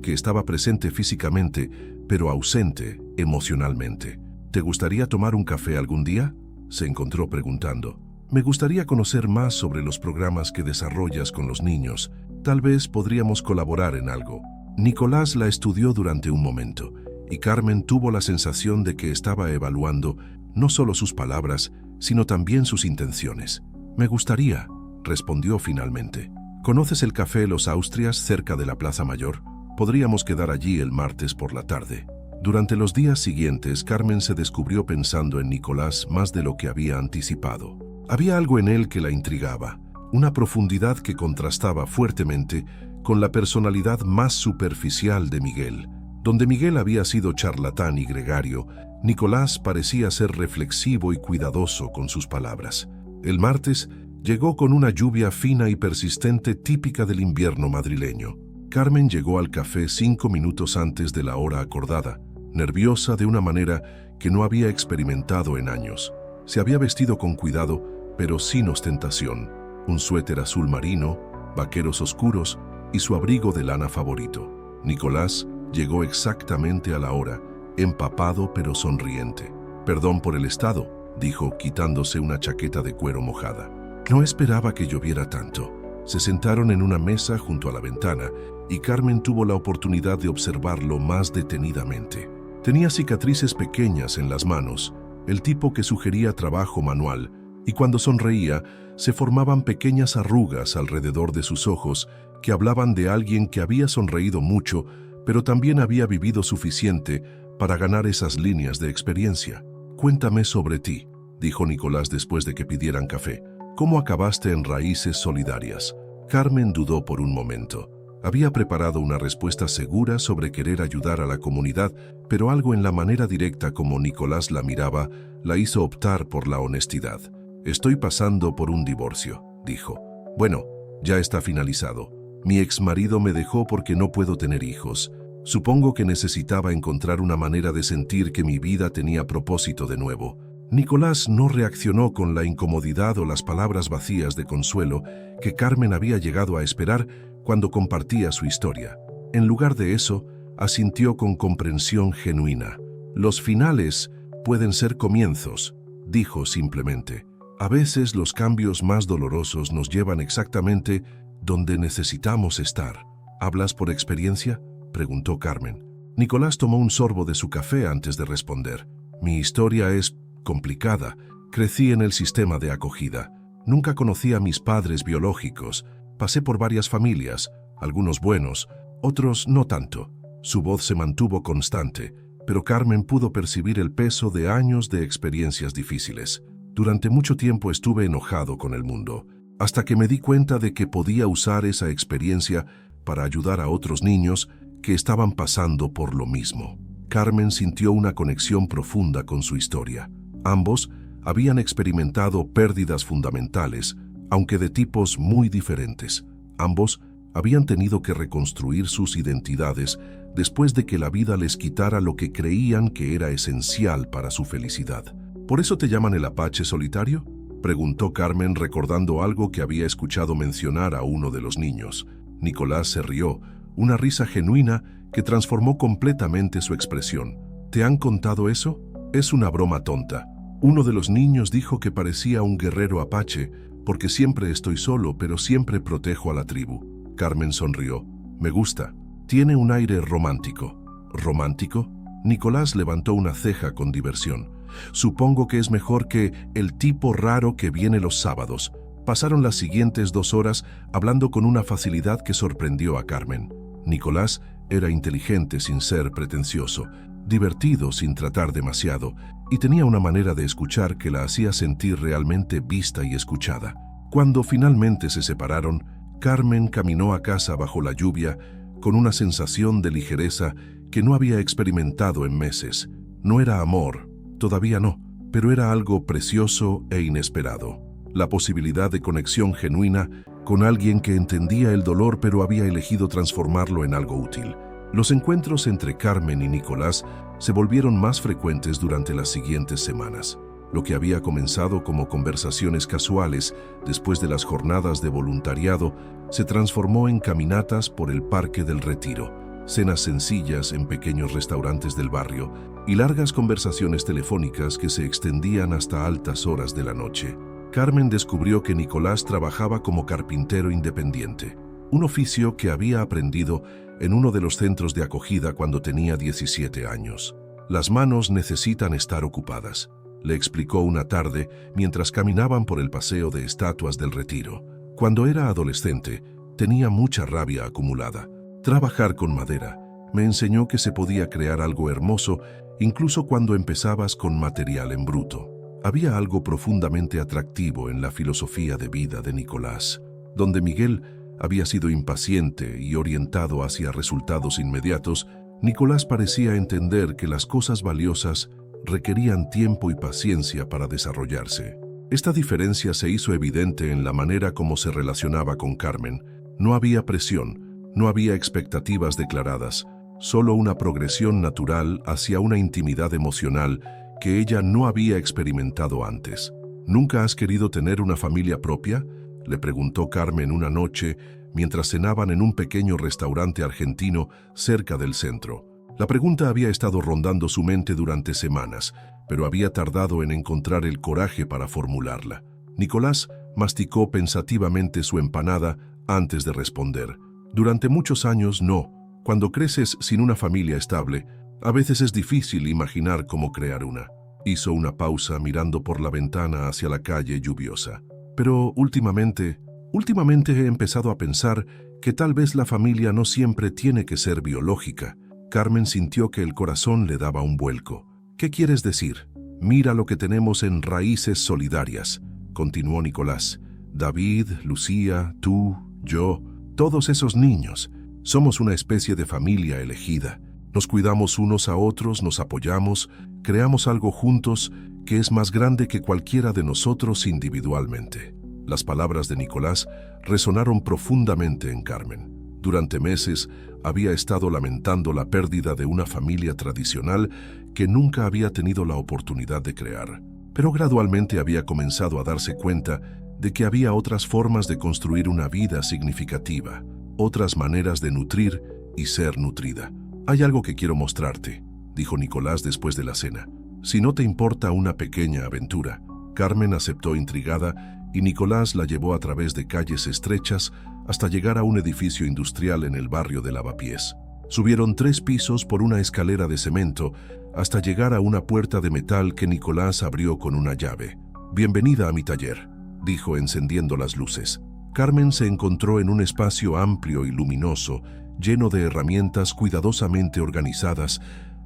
que estaba presente físicamente pero ausente emocionalmente. «¿Te gustaría tomar un café algún día?», se encontró preguntando. «Me gustaría conocer más sobre los programas que desarrollas con los niños. Tal vez podríamos colaborar en algo». Nicolás la estudió durante un momento, y Carmen tuvo la sensación de que estaba evaluando no solo sus palabras, sino también sus intenciones. «Me gustaría», respondió finalmente. «¿Conoces el café Los Austrias cerca de la Plaza Mayor? Podríamos quedar allí el martes por la tarde». Durante los días siguientes, Carmen se descubrió pensando en Nicolás más de lo que había anticipado. Había algo en él que la intrigaba, una profundidad que contrastaba fuertemente con la personalidad más superficial de Miguel. Donde Miguel había sido charlatán y gregario, Nicolás parecía ser reflexivo y cuidadoso con sus palabras. El martes llegó con una lluvia fina y persistente típica del invierno madrileño. Carmen llegó al café 5 minutos antes de la hora acordada, nerviosa de una manera que no había experimentado en años. Se había vestido con cuidado, pero sin ostentación. Un suéter azul marino, vaqueros oscuros y su abrigo de lana favorito. Nicolás llegó exactamente a la hora, empapado pero sonriente. «Perdón por el estado», dijo, quitándose una chaqueta de cuero mojada. «No esperaba que lloviera tanto». Se sentaron en una mesa junto a la ventana y Carmen tuvo la oportunidad de observarlo más detenidamente. Tenía cicatrices pequeñas en las manos, el tipo que sugería trabajo manual, y cuando sonreía, se formaban pequeñas arrugas alrededor de sus ojos que hablaban de alguien que había sonreído mucho, pero también había vivido suficiente para ganar esas líneas de experiencia. «Cuéntame sobre ti», dijo Nicolás después de que pidieran café. «¿Cómo acabaste en Raíces Solidarias?». Carmen dudó por un momento. Había preparado una respuesta segura sobre querer ayudar a la comunidad, pero algo en la manera directa como Nicolás la miraba la hizo optar por la honestidad. «Estoy pasando por un divorcio», dijo. «Bueno, ya está finalizado. Mi exmarido me dejó porque no puedo tener hijos. Supongo que necesitaba encontrar una manera de sentir que mi vida tenía propósito de nuevo. Nicolás no reaccionó con la incomodidad o las palabras vacías de consuelo que Carmen había llegado a esperar cuando compartía su historia. En lugar de eso, asintió con comprensión genuina. Los finales pueden ser comienzos, dijo simplemente. A veces los cambios más dolorosos nos llevan exactamente donde necesitamos estar. ¿Hablas por experiencia?, preguntó Carmen. Nicolás tomó un sorbo de su café antes de responder. Mi historia es complicada. Crecí en el sistema de acogida. Nunca conocí a mis padres biológicos. Pasé por varias familias, algunos buenos, otros no tanto. Su voz se mantuvo constante, pero Carmen pudo percibir el peso de años de experiencias difíciles. Durante mucho tiempo estuve enojado con el mundo, hasta que me di cuenta de que podía usar esa experiencia para ayudar a otros niños que estaban pasando por lo mismo. Carmen sintió una conexión profunda con su historia. Ambos habían experimentado pérdidas fundamentales, aunque de tipos muy diferentes. Ambos habían tenido que reconstruir sus identidades después de que la vida les quitara lo que creían que era esencial para su felicidad. ¿Por eso te llaman el Apache solitario?, preguntó Carmen recordando algo que había escuchado mencionar a uno de los niños. Nicolás se rió, una risa genuina que transformó completamente su expresión. ¿Te han contado eso? Es una broma tonta. Uno de los niños dijo que parecía un guerrero apache, porque siempre estoy solo, pero siempre protejo a la tribu. Carmen sonrió. Me gusta. Tiene un aire romántico. ¿Romántico? Nicolás levantó una ceja con diversión. Supongo que es mejor que el tipo raro que viene los sábados. Pasaron las siguientes 2 horas hablando con una facilidad que sorprendió a Carmen. Nicolás era inteligente sin ser pretencioso, divertido sin tratar demasiado, y tenía una manera de escuchar que la hacía sentir realmente vista y escuchada. Cuando finalmente se separaron, Carmen caminó a casa bajo la lluvia con una sensación de ligereza que no había experimentado en meses. No era amor, todavía no, pero era algo precioso e inesperado. La posibilidad de conexión genuina con alguien que entendía el dolor pero había elegido transformarlo en algo útil. Los encuentros entre Carmen y Nicolás se volvieron más frecuentes durante las siguientes semanas. Lo que había comenzado como conversaciones casuales después de las jornadas de voluntariado se transformó en caminatas por el Parque del Retiro, cenas sencillas en pequeños restaurantes del barrio y largas conversaciones telefónicas que se extendían hasta altas horas de la noche. Carmen descubrió que Nicolás trabajaba como carpintero independiente, un oficio que había aprendido en uno de los centros de acogida cuando tenía 17 años. Las manos necesitan estar ocupadas, le explicó una tarde mientras caminaban por el paseo de estatuas del Retiro. Cuando era adolescente, tenía mucha rabia acumulada. Trabajar con madera me enseñó que se podía crear algo hermoso incluso cuando empezabas con material en bruto. Había algo profundamente atractivo en la filosofía de vida de Nicolás, donde Miguel había sido impaciente y orientado hacia resultados inmediatos. Nicolás parecía entender que las cosas valiosas requerían tiempo y paciencia para desarrollarse. Esta diferencia se hizo evidente en la manera como se relacionaba con Carmen. No había presión, no había expectativas declaradas, solo una progresión natural hacia una intimidad emocional que ella no había experimentado antes. ¿Nunca has querido tener una familia propia?, le preguntó Carmen una noche mientras cenaban en un pequeño restaurante argentino cerca del centro. La pregunta había estado rondando su mente durante semanas, pero había tardado en encontrar el coraje para formularla. Nicolás masticó pensativamente su empanada antes de responder. Durante muchos años no. Cuando creces sin una familia estable, a veces es difícil imaginar cómo crear una. Hizo una pausa mirando por la ventana hacia la calle lluviosa. Pero últimamente he empezado a pensar que tal vez la familia no siempre tiene que ser biológica. Carmen sintió que el corazón le daba un vuelco. ¿Qué quieres decir? Mira lo que tenemos en Raíces Solidarias, continuó Nicolás. David, Lucía, tú, yo, todos esos niños. Somos una especie de familia elegida. Nos cuidamos unos a otros, nos apoyamos, creamos algo juntos que es más grande que cualquiera de nosotros individualmente. Las palabras de Nicolás resonaron profundamente en Carmen. Durante meses había estado lamentando la pérdida de una familia tradicional que nunca había tenido la oportunidad de crear. Pero gradualmente había comenzado a darse cuenta de que había otras formas de construir una vida significativa, otras maneras de nutrir y ser nutrida. «Hay algo que quiero mostrarte», dijo Nicolás después de la cena. «Si no te importa una pequeña aventura». Carmen aceptó intrigada y Nicolás la llevó a través de calles estrechas hasta llegar a un edificio industrial en el barrio de Lavapiés. Subieron 3 pisos por una escalera de cemento hasta llegar a una puerta de metal que Nicolás abrió con una llave. «Bienvenida a mi taller», dijo encendiendo las luces. Carmen se encontró en un espacio amplio y luminoso, lleno de herramientas cuidadosamente organizadas,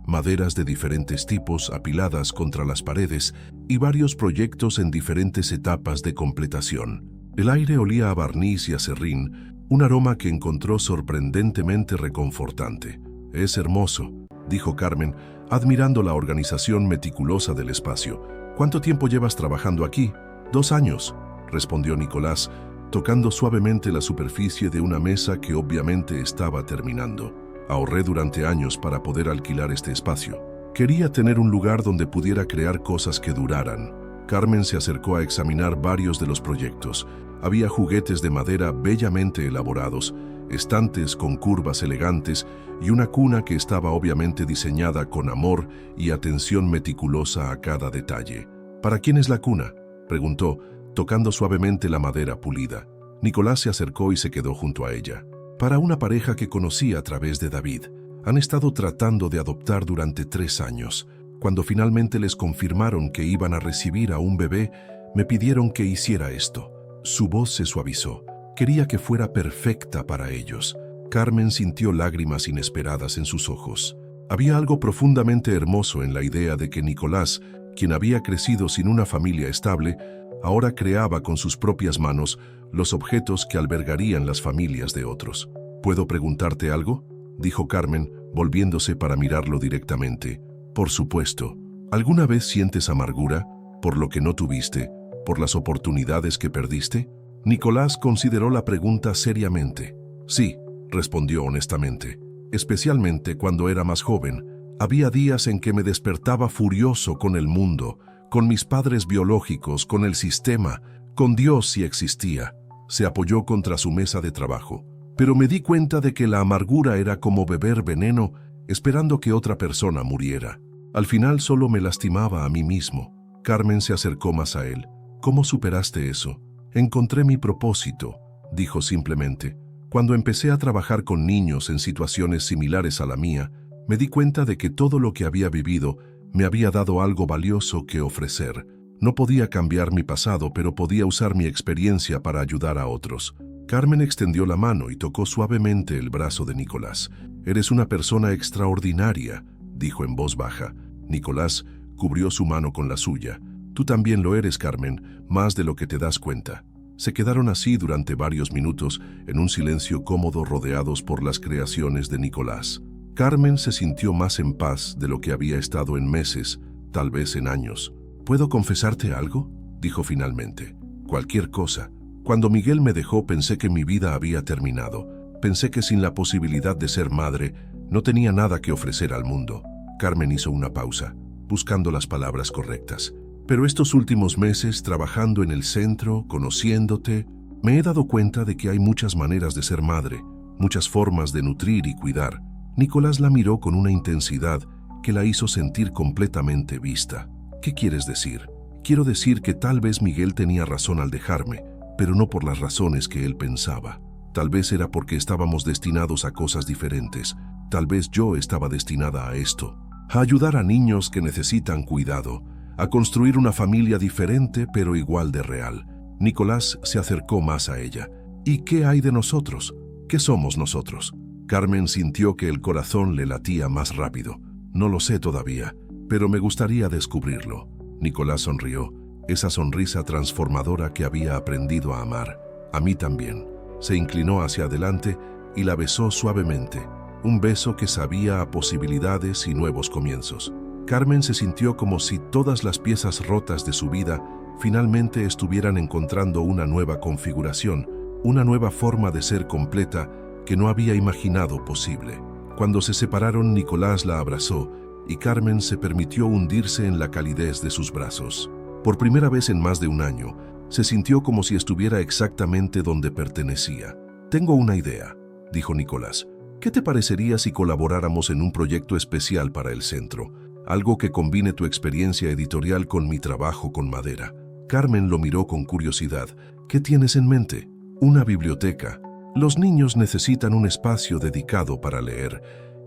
maderas de diferentes tipos apiladas contra las paredes y varios proyectos en diferentes etapas de completación. El aire olía a barniz y a serrín, un aroma que encontró sorprendentemente reconfortante. «Es hermoso», dijo Carmen, admirando la organización meticulosa del espacio. «¿Cuánto tiempo llevas trabajando aquí?» «2 años», respondió Nicolás, tocando suavemente la superficie de una mesa que obviamente estaba terminando. «Ahorré durante años para poder alquilar este espacio. Quería tener un lugar donde pudiera crear cosas que duraran». Carmen se acercó a examinar varios de los proyectos. Había juguetes de madera bellamente elaborados, estantes con curvas elegantes y una cuna que estaba obviamente diseñada con amor y atención meticulosa a cada detalle. «¿Para quién es la cuna?», preguntó, tocando suavemente la madera pulida. Nicolás se acercó y se quedó junto a ella. «Para una pareja que conocí a través de David. Han estado tratando de adoptar durante 3 años. Cuando finalmente les confirmaron que iban a recibir a un bebé, me pidieron que hiciera esto». Su voz se suavizó. Quería que fuera perfecta para ellos. Carmen sintió lágrimas inesperadas en sus ojos. Había algo profundamente hermoso en la idea de que Nicolás, quien había crecido sin una familia estable, ahora creaba con sus propias manos los objetos que albergarían las familias de otros. «¿Puedo preguntarte algo?», dijo Carmen, volviéndose para mirarlo directamente. «Por supuesto. ¿Alguna vez sientes amargura por lo que no tuviste, por las oportunidades que perdiste?» Nicolás consideró la pregunta seriamente. «Sí», respondió honestamente. «Especialmente cuando era más joven. Había días en que me despertaba furioso con el mundo, con mis padres biológicos, con el sistema, con Dios si existía». Se apoyó contra su mesa de trabajo. «Pero me di cuenta de que la amargura era como beber veneno, esperando que otra persona muriera. Al final solo me lastimaba a mí mismo». Carmen se acercó más a él. «¿Cómo superaste eso?» «Encontré mi propósito», dijo simplemente. «Cuando empecé a trabajar con niños en situaciones similares a la mía, me di cuenta de que todo lo que había vivido me había dado algo valioso que ofrecer. No podía cambiar mi pasado, pero podía usar mi experiencia para ayudar a otros». Carmen extendió la mano y tocó suavemente el brazo de Nicolás. «Eres una persona extraordinaria», dijo en voz baja. Nicolás cubrió su mano con la suya. «Tú también lo eres, Carmen, más de lo que te das cuenta». Se quedaron así durante varios minutos, en un silencio cómodo rodeados por las creaciones de Nicolás. Carmen se sintió más en paz de lo que había estado en meses, tal vez en años. «¿Puedo confesarte algo?», dijo finalmente. «Cualquier cosa. Cuando Miguel me dejó pensé que mi vida había terminado. Pensé que sin la posibilidad de ser madre, no tenía nada que ofrecer al mundo». Carmen hizo una pausa, buscando las palabras correctas. «Pero estos últimos meses, trabajando en el centro, conociéndote, me he dado cuenta de que hay muchas maneras de ser madre, muchas formas de nutrir y cuidar». Nicolás la miró con una intensidad que la hizo sentir completamente vista. «¿Qué quieres decir?». «Quiero decir que tal vez Miguel tenía razón al dejarme, pero no por las razones que él pensaba. Tal vez era porque estábamos destinados a cosas diferentes. Tal vez yo estaba destinada a esto, a ayudar a niños que necesitan cuidado, a construir una familia diferente pero igual de real». Nicolás se acercó más a ella. «¿Y qué hay de nosotros? ¿Qué somos nosotros?». Carmen sintió que el corazón le latía más rápido. «No lo sé todavía, pero me gustaría descubrirlo». Nicolás sonrió, esa sonrisa transformadora que había aprendido a amar. «A mí también». Se inclinó hacia adelante y la besó suavemente, un beso que sabía a posibilidades y nuevos comienzos. Carmen se sintió como si todas las piezas rotas de su vida finalmente estuvieran encontrando una nueva configuración, una nueva forma de ser completa que no había imaginado posible. Cuando se separaron, Nicolás la abrazó y Carmen se permitió hundirse en la calidez de sus brazos. Por primera vez en más de un año, se sintió como si estuviera exactamente donde pertenecía. «Tengo una idea», dijo Nicolás. «¿Qué te parecería si colaboráramos en un proyecto especial para el centro? Algo que combine tu experiencia editorial con mi trabajo con madera». Carmen lo miró con curiosidad. «¿Qué tienes en mente?» «Una biblioteca. Los niños necesitan un espacio dedicado para leer,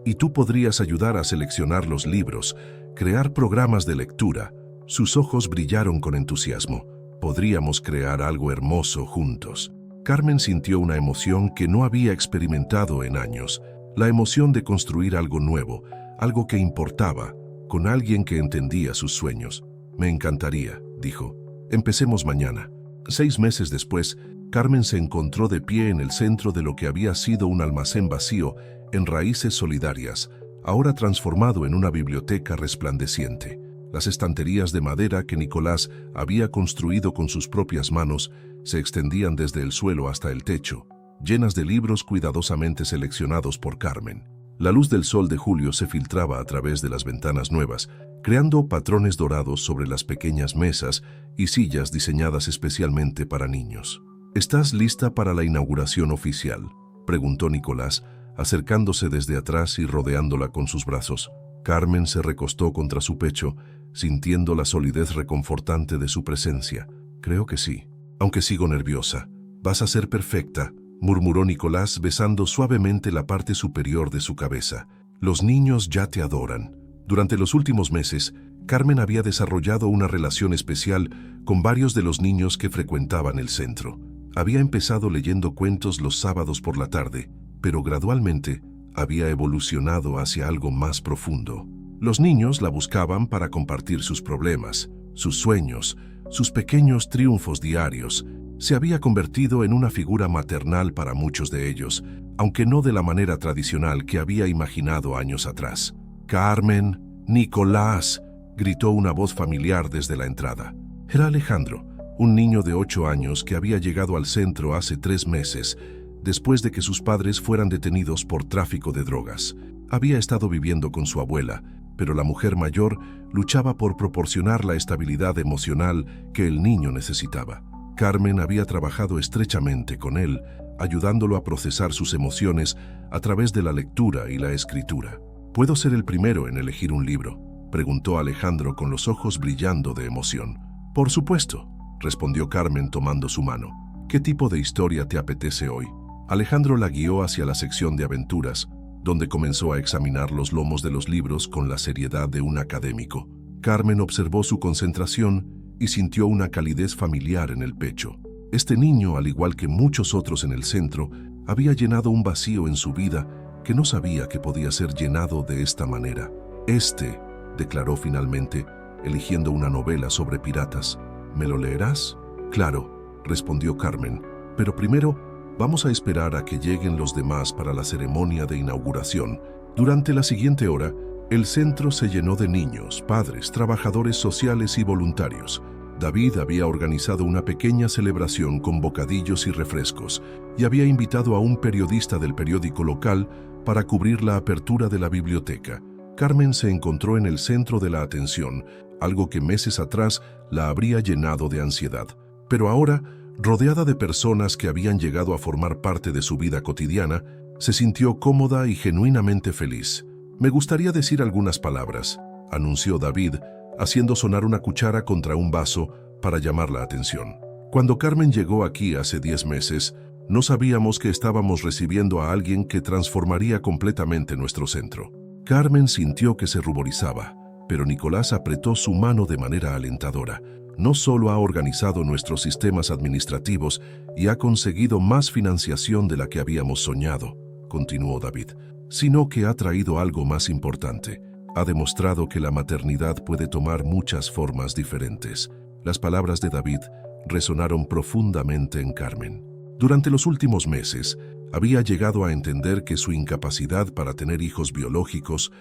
y tú podrías ayudar a seleccionar los libros, crear programas de lectura». Sus ojos brillaron con entusiasmo. «Podríamos crear algo hermoso juntos». Carmen sintió una emoción que no había experimentado en años, la emoción de construir algo nuevo, algo que importaba, con alguien que entendía sus sueños. «Me encantaría», dijo. «Empecemos mañana». 6 meses después, Carmen se encontró de pie en el centro de lo que había sido un almacén vacío en Raíces Solidarias, ahora transformado en una biblioteca resplandeciente. Las estanterías de madera que Nicolás había construido con sus propias manos se extendían desde el suelo hasta el techo, llenas de libros cuidadosamente seleccionados por Carmen. La luz del sol de julio se filtraba a través de las ventanas nuevas, creando patrones dorados sobre las pequeñas mesas y sillas diseñadas especialmente para niños. «¿Estás lista para la inauguración oficial?», preguntó Nicolás, acercándose desde atrás y rodeándola con sus brazos. Carmen se recostó contra su pecho, sintiendo la solidez reconfortante de su presencia. «Creo que sí, aunque sigo nerviosa». «Vas a ser perfecta», murmuró Nicolás besando suavemente la parte superior de su cabeza. «Los niños ya te adoran». Durante los últimos meses, Carmen había desarrollado una relación especial con varios de los niños que frecuentaban el centro. Había empezado leyendo cuentos los sábados por la tarde, pero gradualmente había evolucionado hacia algo más profundo. Los niños la buscaban para compartir sus problemas, sus sueños, sus pequeños triunfos diarios. Se había convertido en una figura maternal para muchos de ellos, aunque no de la manera tradicional que había imaginado años atrás. «¡Carmen! ¡Nicolás!», gritó una voz familiar desde la entrada. Era Alejandro, un niño de 8 años que había llegado al centro hace 3 meses, después de que sus padres fueran detenidos por tráfico de drogas. Había estado viviendo con su abuela, pero la mujer mayor luchaba por proporcionar la estabilidad emocional que el niño necesitaba. Carmen había trabajado estrechamente con él, ayudándolo a procesar sus emociones a través de la lectura y la escritura. «¿Puedo ser el primero en elegir un libro?», preguntó Alejandro con los ojos brillando de emoción. «Por supuesto», respondió Carmen tomando su mano. «¿Qué tipo de historia te apetece hoy?». Alejandro la guió hacia la sección de aventuras, donde comenzó a examinar los lomos de los libros con la seriedad de un académico. Carmen observó su concentración y sintió una calidez familiar en el pecho. Este niño, al igual que muchos otros en el centro, había llenado un vacío en su vida que no sabía que podía ser llenado de esta manera. Declaró finalmente, eligiendo una novela sobre piratas. «¿Me lo leerás?». «Claro», respondió Carmen, «pero primero vamos a esperar a que lleguen los demás para la ceremonia de inauguración». Durante la siguiente hora, el centro se llenó de niños, padres, trabajadores sociales y voluntarios. David había organizado una pequeña celebración con bocadillos y refrescos y había invitado a un periodista del periódico local para cubrir la apertura de la biblioteca. Carmen se encontró en el centro de la atención, algo que meses atrás la habría llenado de ansiedad. Pero ahora, rodeada de personas que habían llegado a formar parte de su vida cotidiana, se sintió cómoda y genuinamente feliz. «Me gustaría decir algunas palabras», anunció David, haciendo sonar una cuchara contra un vaso para llamar la atención. «Cuando Carmen llegó aquí hace 10 meses, no sabíamos que estábamos recibiendo a alguien que transformaría completamente nuestro centro». Carmen sintió que se ruborizaba, pero Nicolás apretó su mano de manera alentadora. «No solo ha organizado nuestros sistemas administrativos y ha conseguido más financiación de la que habíamos soñado», continuó David, «sino que ha traído algo más importante. Ha demostrado que la maternidad puede tomar muchas formas diferentes». Las palabras de David resonaron profundamente en Carmen. Durante los últimos meses, había llegado a entender que su incapacidad para tener hijos biológicos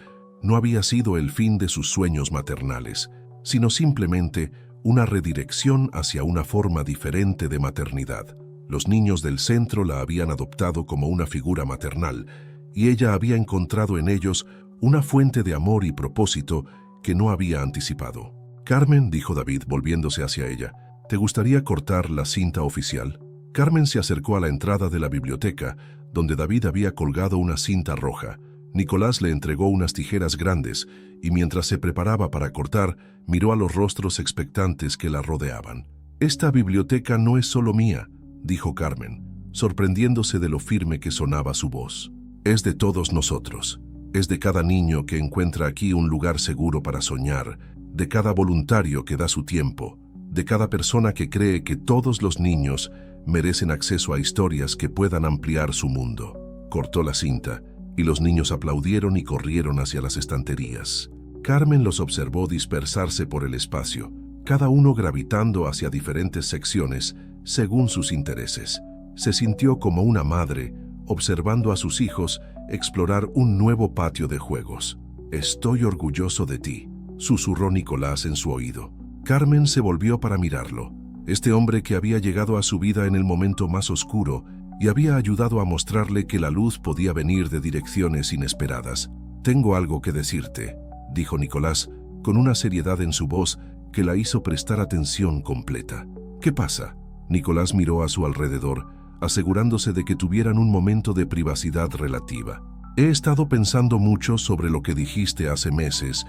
no había sido el fin de sus sueños maternales, sino simplemente una redirección hacia una forma diferente de maternidad. Los niños del centro la habían adoptado como una figura maternal, y ella había encontrado en ellos una fuente de amor y propósito que no había anticipado. «Carmen», dijo David, volviéndose hacia ella, «¿te gustaría cortar la cinta oficial?» Carmen se acercó a la entrada de la biblioteca, donde David había colgado una cinta roja. Nicolás le entregó unas tijeras grandes, y mientras se preparaba para cortar, miró a los rostros expectantes que la rodeaban. «Esta biblioteca no es solo mía», dijo Carmen, sorprendiéndose de lo firme que sonaba su voz. «Es de todos nosotros. Es de cada niño que encuentra aquí un lugar seguro para soñar, de cada voluntario que da su tiempo, de cada persona que cree que todos los niños merecen acceso a historias que puedan ampliar su mundo». Cortó la cinta, y los niños aplaudieron y corrieron hacia las estanterías. Carmen los observó dispersarse por el espacio, cada uno gravitando hacia diferentes secciones según sus intereses. Se sintió como una madre observando a sus hijos explorar un nuevo patio de juegos. «Estoy orgulloso de ti», susurró Nicolás en su oído. Carmen se volvió para mirarlo. Este hombre que había llegado a su vida en el momento más oscuro y había ayudado a mostrarle que la luz podía venir de direcciones inesperadas. «Tengo algo que decirte», dijo Nicolás, con una seriedad en su voz que la hizo prestar atención completa. «¿Qué pasa?» Nicolás miró a su alrededor, asegurándose de que tuvieran un momento de privacidad relativa. «He estado pensando mucho sobre lo que dijiste hace meses,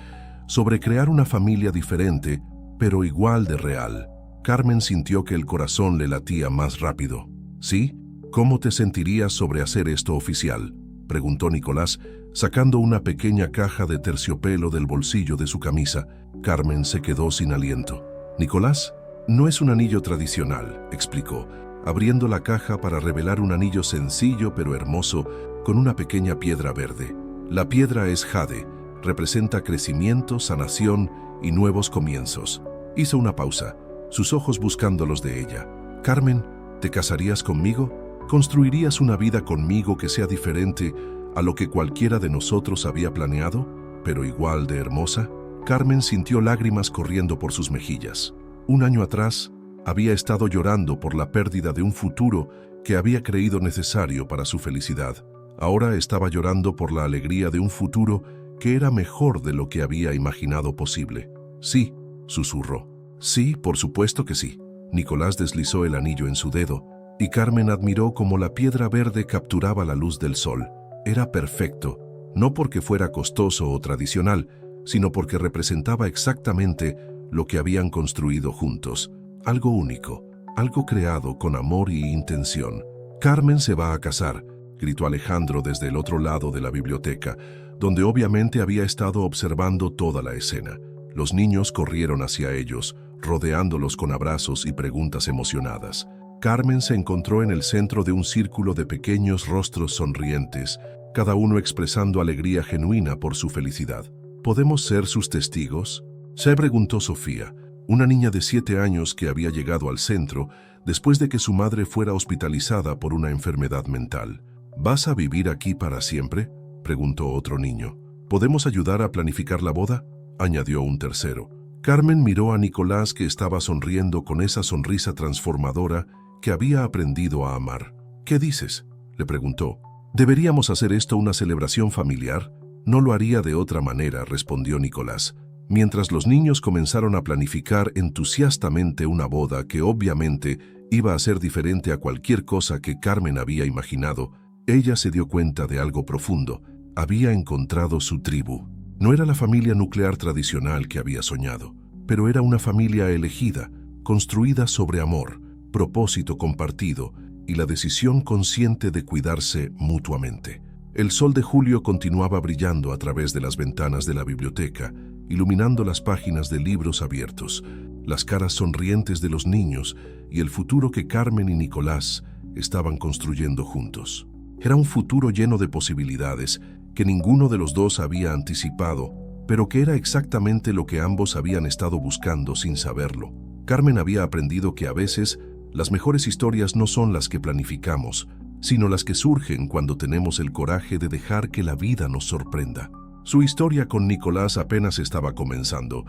sobre crear una familia diferente, pero igual de real». Carmen sintió que el corazón le latía más rápido. «¿Sí? ¿Cómo te sentirías sobre hacer esto oficial?», preguntó Nicolás, sacando una pequeña caja de terciopelo del bolsillo de su camisa. Carmen se quedó sin aliento. «Nicolás, no es un anillo tradicional», explicó, abriendo la caja para revelar un anillo sencillo pero hermoso con una pequeña piedra verde. La piedra es jade, representa crecimiento, sanación y nuevos comienzos. Hizo una pausa, sus ojos buscando los de ella. «Carmen, ¿te casarías conmigo? ¿Construirías una vida conmigo que sea diferente a lo que cualquiera de nosotros había planeado, pero igual de hermosa?» Carmen sintió lágrimas corriendo por sus mejillas. Un año atrás, había estado llorando por la pérdida de un futuro que había creído necesario para su felicidad. Ahora estaba llorando por la alegría de un futuro que era mejor de lo que había imaginado posible. «Sí», susurró. «Sí, por supuesto que sí». Nicolás deslizó el anillo en su dedo, y Carmen admiró cómo la piedra verde capturaba la luz del sol. Era perfecto, no porque fuera costoso o tradicional, sino porque representaba exactamente lo que habían construido juntos. Algo único, algo creado con amor y intención. «Carmen se va a casar», gritó Alejandro desde el otro lado de la biblioteca, donde obviamente había estado observando toda la escena. Los niños corrieron hacia ellos, rodeándolos con abrazos y preguntas emocionadas. Carmen se encontró en el centro de un círculo de pequeños rostros sonrientes, cada uno expresando alegría genuina por su felicidad. «¿Podemos ser sus testigos?», se preguntó Sofía, una niña de 7 años que había llegado al centro después de que su madre fuera hospitalizada por una enfermedad mental. «¿Vas a vivir aquí para siempre?», preguntó otro niño. «¿Podemos ayudar a planificar la boda?», añadió un tercero. Carmen miró a Nicolás, que estaba sonriendo con esa sonrisa transformadora que había aprendido a amar. «¿Qué dices?», le preguntó. «¿Deberíamos hacer esto una celebración familiar?». «No lo haría de otra manera», respondió Nicolás, mientras los niños comenzaron a planificar entusiastamente una boda que obviamente iba a ser diferente a cualquier cosa que Carmen había imaginado. Ella se dio cuenta de algo profundo. Había encontrado su tribu. No era la familia nuclear tradicional que había soñado, pero era una familia elegida, construida sobre amor, propósito compartido y la decisión consciente de cuidarse mutuamente. El sol de julio continuaba brillando a través de las ventanas de la biblioteca, iluminando las páginas de libros abiertos, las caras sonrientes de los niños y el futuro que Carmen y Nicolás estaban construyendo juntos. Era un futuro lleno de posibilidades que ninguno de los dos había anticipado, pero que era exactamente lo que ambos habían estado buscando sin saberlo. Carmen había aprendido que a veces las mejores historias no son las que planificamos, sino las que surgen cuando tenemos el coraje de dejar que la vida nos sorprenda. Su historia con Nicolás apenas estaba comenzando,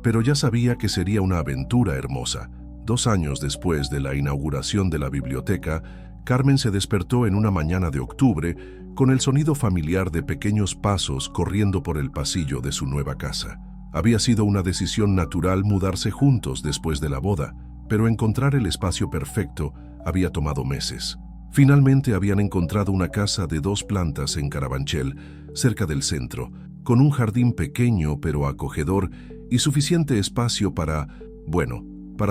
pero ya sabía que sería una aventura hermosa. 2 años después de la inauguración de la biblioteca, Carmen se despertó en una mañana de octubre con el sonido familiar de pequeños pasos corriendo por el pasillo de su nueva casa. Había sido una decisión natural mudarse juntos después de la boda, pero encontrar el espacio perfecto había tomado meses. Finalmente habían encontrado una casa de 2 plantas en Carabanchel, cerca del centro, con un jardín pequeño pero acogedor y suficiente espacio para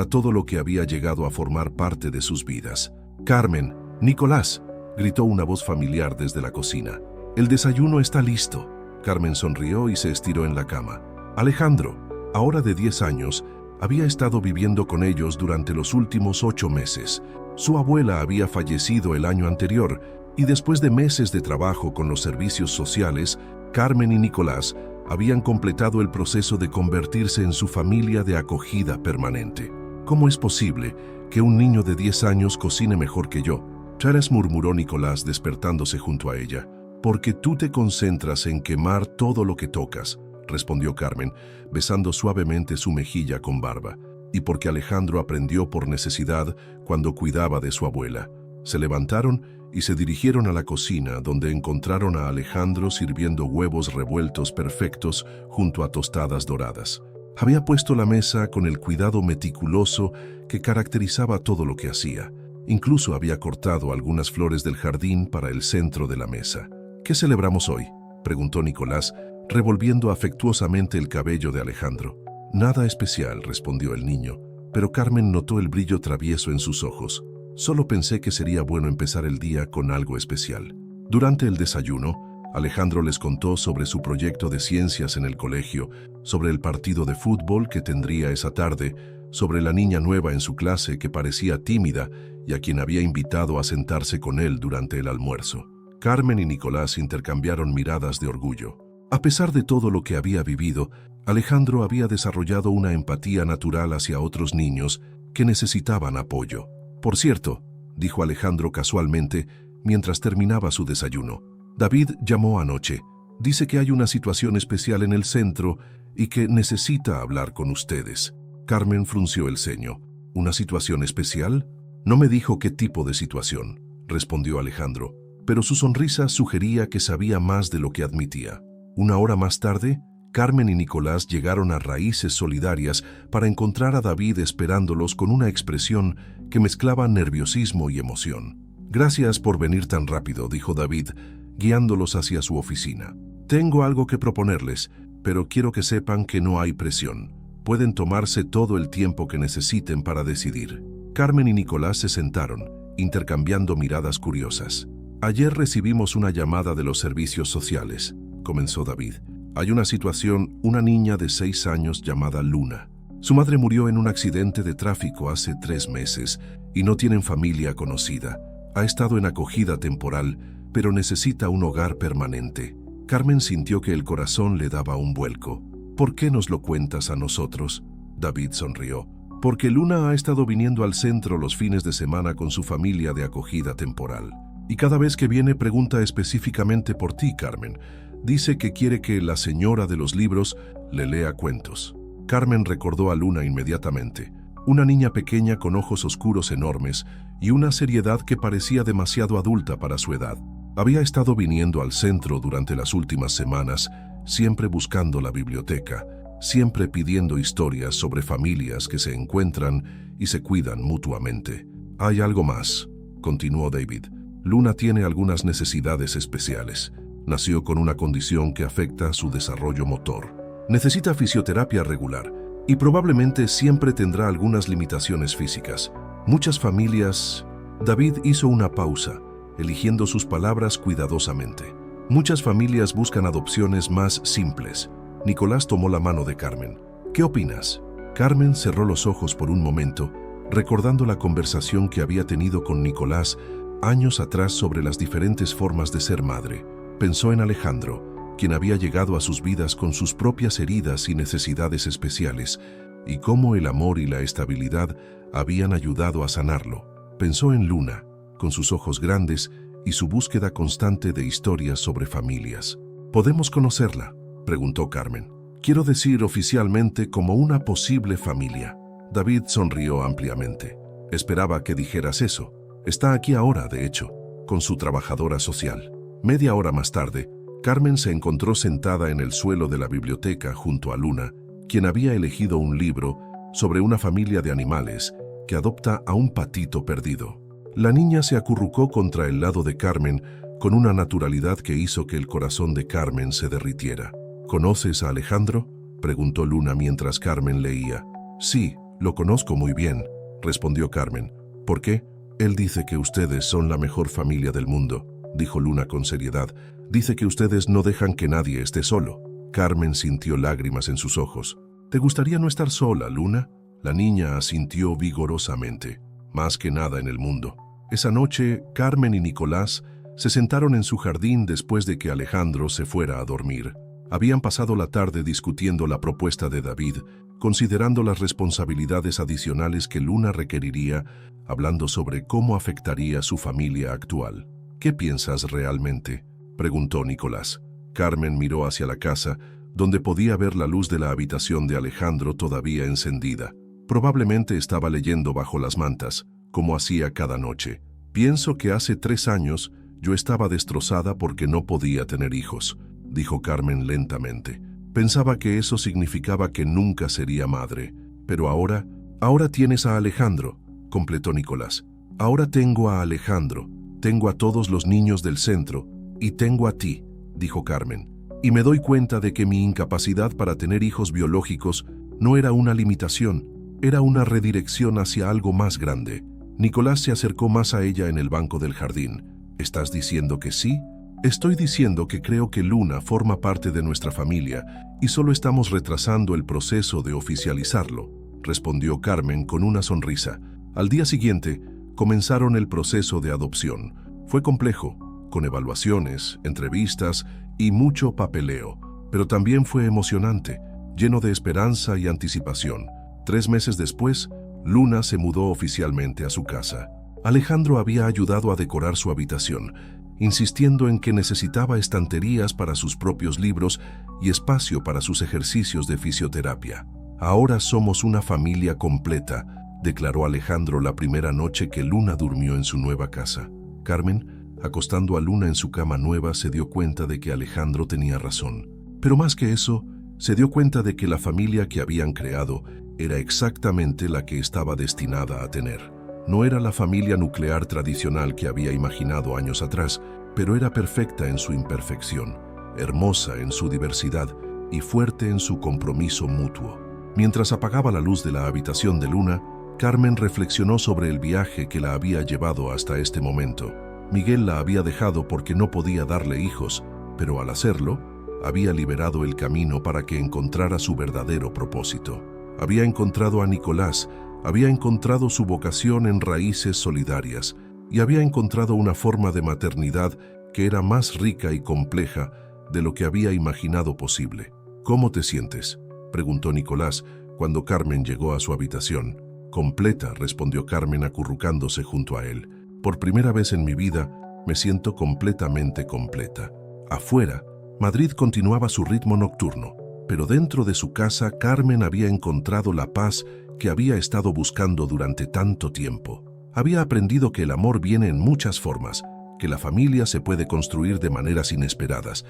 todo lo que había llegado a formar parte de sus vidas. «Carmen, Nicolás», gritó una voz familiar desde la cocina. «El desayuno está listo». Carmen sonrió y se estiró en la cama. Alejandro, ahora de 10 años, había estado viviendo con ellos durante los últimos 8 meses. Su abuela había fallecido el año anterior y después de meses de trabajo con los servicios sociales, Carmen y Nicolás habían completado el proceso de convertirse en su familia de acogida permanente. «¿Cómo es posible que un niño de 10 años cocine mejor que yo?», Charles murmuró Nicolás despertándose junto a ella. «Porque tú te concentras en quemar todo lo que tocas», respondió Carmen, besando suavemente su mejilla con barba. «Y porque Alejandro aprendió por necesidad cuando cuidaba de su abuela». Se levantaron y se dirigieron a la cocina, donde encontraron a Alejandro sirviendo huevos revueltos perfectos junto a tostadas doradas. Había puesto la mesa con el cuidado meticuloso que caracterizaba todo lo que hacía. Incluso había cortado algunas flores del jardín para el centro de la mesa. «¿Qué celebramos hoy?», preguntó Nicolás, revolviendo afectuosamente el cabello de Alejandro. «Nada especial», respondió el niño, pero Carmen notó el brillo travieso en sus ojos. «Solo pensé que sería bueno empezar el día con algo especial». Durante el desayuno, Alejandro les contó sobre su proyecto de ciencias en el colegio, sobre el partido de fútbol que tendría esa tarde, sobre la niña nueva en su clase que parecía tímida y a quien había invitado a sentarse con él durante el almuerzo. Carmen y Nicolás intercambiaron miradas de orgullo. A pesar de todo lo que había vivido, Alejandro había desarrollado una empatía natural hacia otros niños que necesitaban apoyo. «Por cierto», dijo Alejandro casualmente mientras terminaba su desayuno, «David llamó anoche. Dice que hay una situación especial en el centro y que necesita hablar con ustedes». Carmen frunció el ceño. «¿Una situación especial?». «No me dijo qué tipo de situación», respondió Alejandro, pero su sonrisa sugería que sabía más de lo que admitía. Una hora más tarde, Carmen y Nicolás llegaron a Raíces Solidarias para encontrar a David esperándolos con una expresión que mezclaba nerviosismo y emoción. «Gracias por venir tan rápido», dijo David, guiándolos hacia su oficina. «Tengo algo que proponerles, pero quiero que sepan que no hay presión. Pueden tomarse todo el tiempo que necesiten para decidir». Carmen y Nicolás se sentaron, intercambiando miradas curiosas. «Ayer recibimos una llamada de los servicios sociales», comenzó David. «Hay una niña de 6 años llamada Luna. Su madre murió en un accidente de tráfico hace 3 meses y no tienen familia conocida. Ha estado en acogida temporal, pero necesita un hogar permanente». Carmen sintió que el corazón le daba un vuelco. «¿Por qué nos lo cuentas a nosotros?», David sonrió. «Porque Luna ha estado viniendo al centro los fines de semana con su familia de acogida temporal. Y cada vez que viene pregunta específicamente por ti, Carmen. Dice que quiere que la señora de los libros le lea cuentos». Carmen recordó a Luna inmediatamente. Una niña pequeña con ojos oscuros enormes y una seriedad que parecía demasiado adulta para su edad. Había estado viniendo al centro durante las últimas semanas, siempre buscando la biblioteca, siempre pidiendo historias sobre familias que se encuentran y se cuidan mutuamente. «Hay algo más», continuó David. «Luna tiene algunas necesidades especiales. Nació con una condición que afecta su desarrollo motor. Necesita fisioterapia regular y probablemente siempre tendrá algunas limitaciones físicas. Muchas familias...». David hizo una pausa, eligiendo sus palabras cuidadosamente. «Muchas familias buscan adopciones más simples». Nicolás tomó la mano de Carmen. «¿Qué opinas?». Carmen cerró los ojos por un momento, recordando la conversación que había tenido con Nicolás años atrás sobre las diferentes formas de ser madre. Pensó en Alejandro, quien había llegado a sus vidas con sus propias heridas y necesidades especiales, y cómo el amor y la estabilidad habían ayudado a sanarlo. Pensó en Luna, con sus ojos grandes y su búsqueda constante de historias sobre familias. «¿Podemos conocerla?», preguntó Carmen. Quiero decir oficialmente como una posible familia. David sonrió ampliamente. Esperaba que dijeras eso. Está aquí ahora, de hecho, con su trabajadora social. Media hora más tarde, Carmen se encontró sentada en el suelo de la biblioteca junto a Luna, quien había elegido un libro sobre una familia de animales que adopta a un patito perdido. La niña se acurrucó contra el lado de Carmen con una naturalidad que hizo que el corazón de Carmen se derritiera. ¿Conoces a Alejandro?, preguntó Luna mientras Carmen leía. Sí, lo conozco muy bien, respondió Carmen. ¿Por qué? Él dice que ustedes son la mejor familia del mundo, dijo Luna con seriedad. Dice que ustedes no dejan que nadie esté solo. Carmen sintió lágrimas en sus ojos. ¿Te gustaría no estar sola, Luna? La niña asintió vigorosamente. Más que nada en el mundo. Esa noche, Carmen y Nicolás se sentaron en su jardín después de que Alejandro se fuera a dormir. Habían pasado la tarde discutiendo la propuesta de David, considerando las responsabilidades adicionales que Luna requeriría, hablando sobre cómo afectaría su familia actual. ¿Qué piensas realmente?, preguntó Nicolás. Carmen miró hacia la casa, donde podía ver la luz de la habitación de Alejandro todavía encendida. Probablemente estaba leyendo bajo las mantas, como hacía cada noche. Pienso que hace 3 años yo estaba destrozada porque no podía tener hijos, dijo Carmen lentamente. Pensaba que eso significaba que nunca sería madre. Pero ahora tienes a Alejandro, completó Nicolás. Ahora tengo a Alejandro, tengo a todos los niños del centro, y tengo a ti, dijo Carmen. Y me doy cuenta de que mi incapacidad para tener hijos biológicos no era una limitación, era una redirección hacia algo más grande. Nicolás se acercó más a ella en el banco del jardín. ¿Estás diciendo que sí? Estoy diciendo que creo que Luna forma parte de nuestra familia y solo estamos retrasando el proceso de oficializarlo, respondió Carmen con una sonrisa. Al día siguiente, comenzaron el proceso de adopción. Fue complejo, con evaluaciones, entrevistas y mucho papeleo, pero también fue emocionante, lleno de esperanza y anticipación. 3 meses después, Luna se mudó oficialmente a su casa. Alejandro había ayudado a decorar su habitación, insistiendo en que necesitaba estanterías para sus propios libros y espacio para sus ejercicios de fisioterapia. Ahora somos una familia completa, declaró Alejandro la primera noche que Luna durmió en su nueva casa. Carmen, acostando a Luna en su cama nueva, se dio cuenta de que Alejandro tenía razón. Pero más que eso, se dio cuenta de que la familia que habían creado era exactamente la que estaba destinada a tener. No era la familia nuclear tradicional que había imaginado años atrás, pero era perfecta en su imperfección, hermosa en su diversidad y fuerte en su compromiso mutuo. Mientras apagaba la luz de la habitación de Luna, Carmen reflexionó sobre el viaje que la había llevado hasta este momento. Miguel la había dejado porque no podía darle hijos, pero al hacerlo, había liberado el camino para que encontrara su verdadero propósito. Había encontrado a Nicolás, había encontrado su vocación en raíces solidarias y había encontrado una forma de maternidad que era más rica y compleja de lo que había imaginado posible. ¿Cómo te sientes?, preguntó Nicolás cuando Carmen llegó a su habitación. Completa, respondió Carmen acurrucándose junto a él. Por primera vez en mi vida me siento completamente completa. Afuera, Madrid continuaba su ritmo nocturno, pero dentro de su casa Carmen había encontrado la paz que había estado buscando durante tanto tiempo. Había aprendido que el amor viene en muchas formas, que la familia se puede construir de maneras inesperadas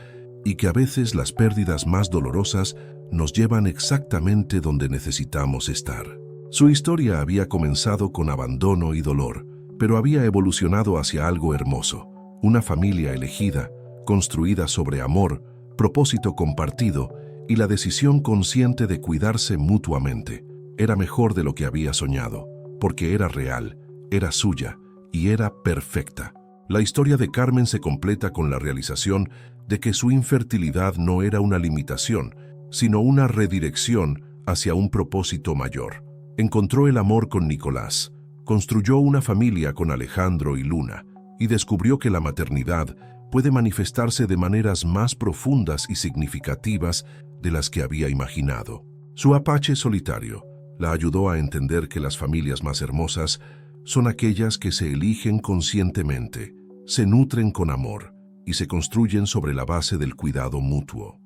y que a veces las pérdidas más dolorosas nos llevan exactamente donde necesitamos estar. Su historia había comenzado con abandono y dolor, pero había evolucionado hacia algo hermoso, una familia elegida, construida sobre amor, propósito compartido y la decisión consciente de cuidarse mutuamente. Era mejor de lo que había soñado, porque era real, era suya y era perfecta. La historia de Carmen se completa con la realización de que su infertilidad no era una limitación, sino una redirección hacia un propósito mayor. Encontró el amor con Nicolás, construyó una familia con Alejandro y Luna, y descubrió que la maternidad puede manifestarse de maneras más profundas y significativas de las que había imaginado. Su apache solitario la ayudó a entender que las familias más hermosas son aquellas que se eligen conscientemente, se nutren con amor y se construyen sobre la base del cuidado mutuo.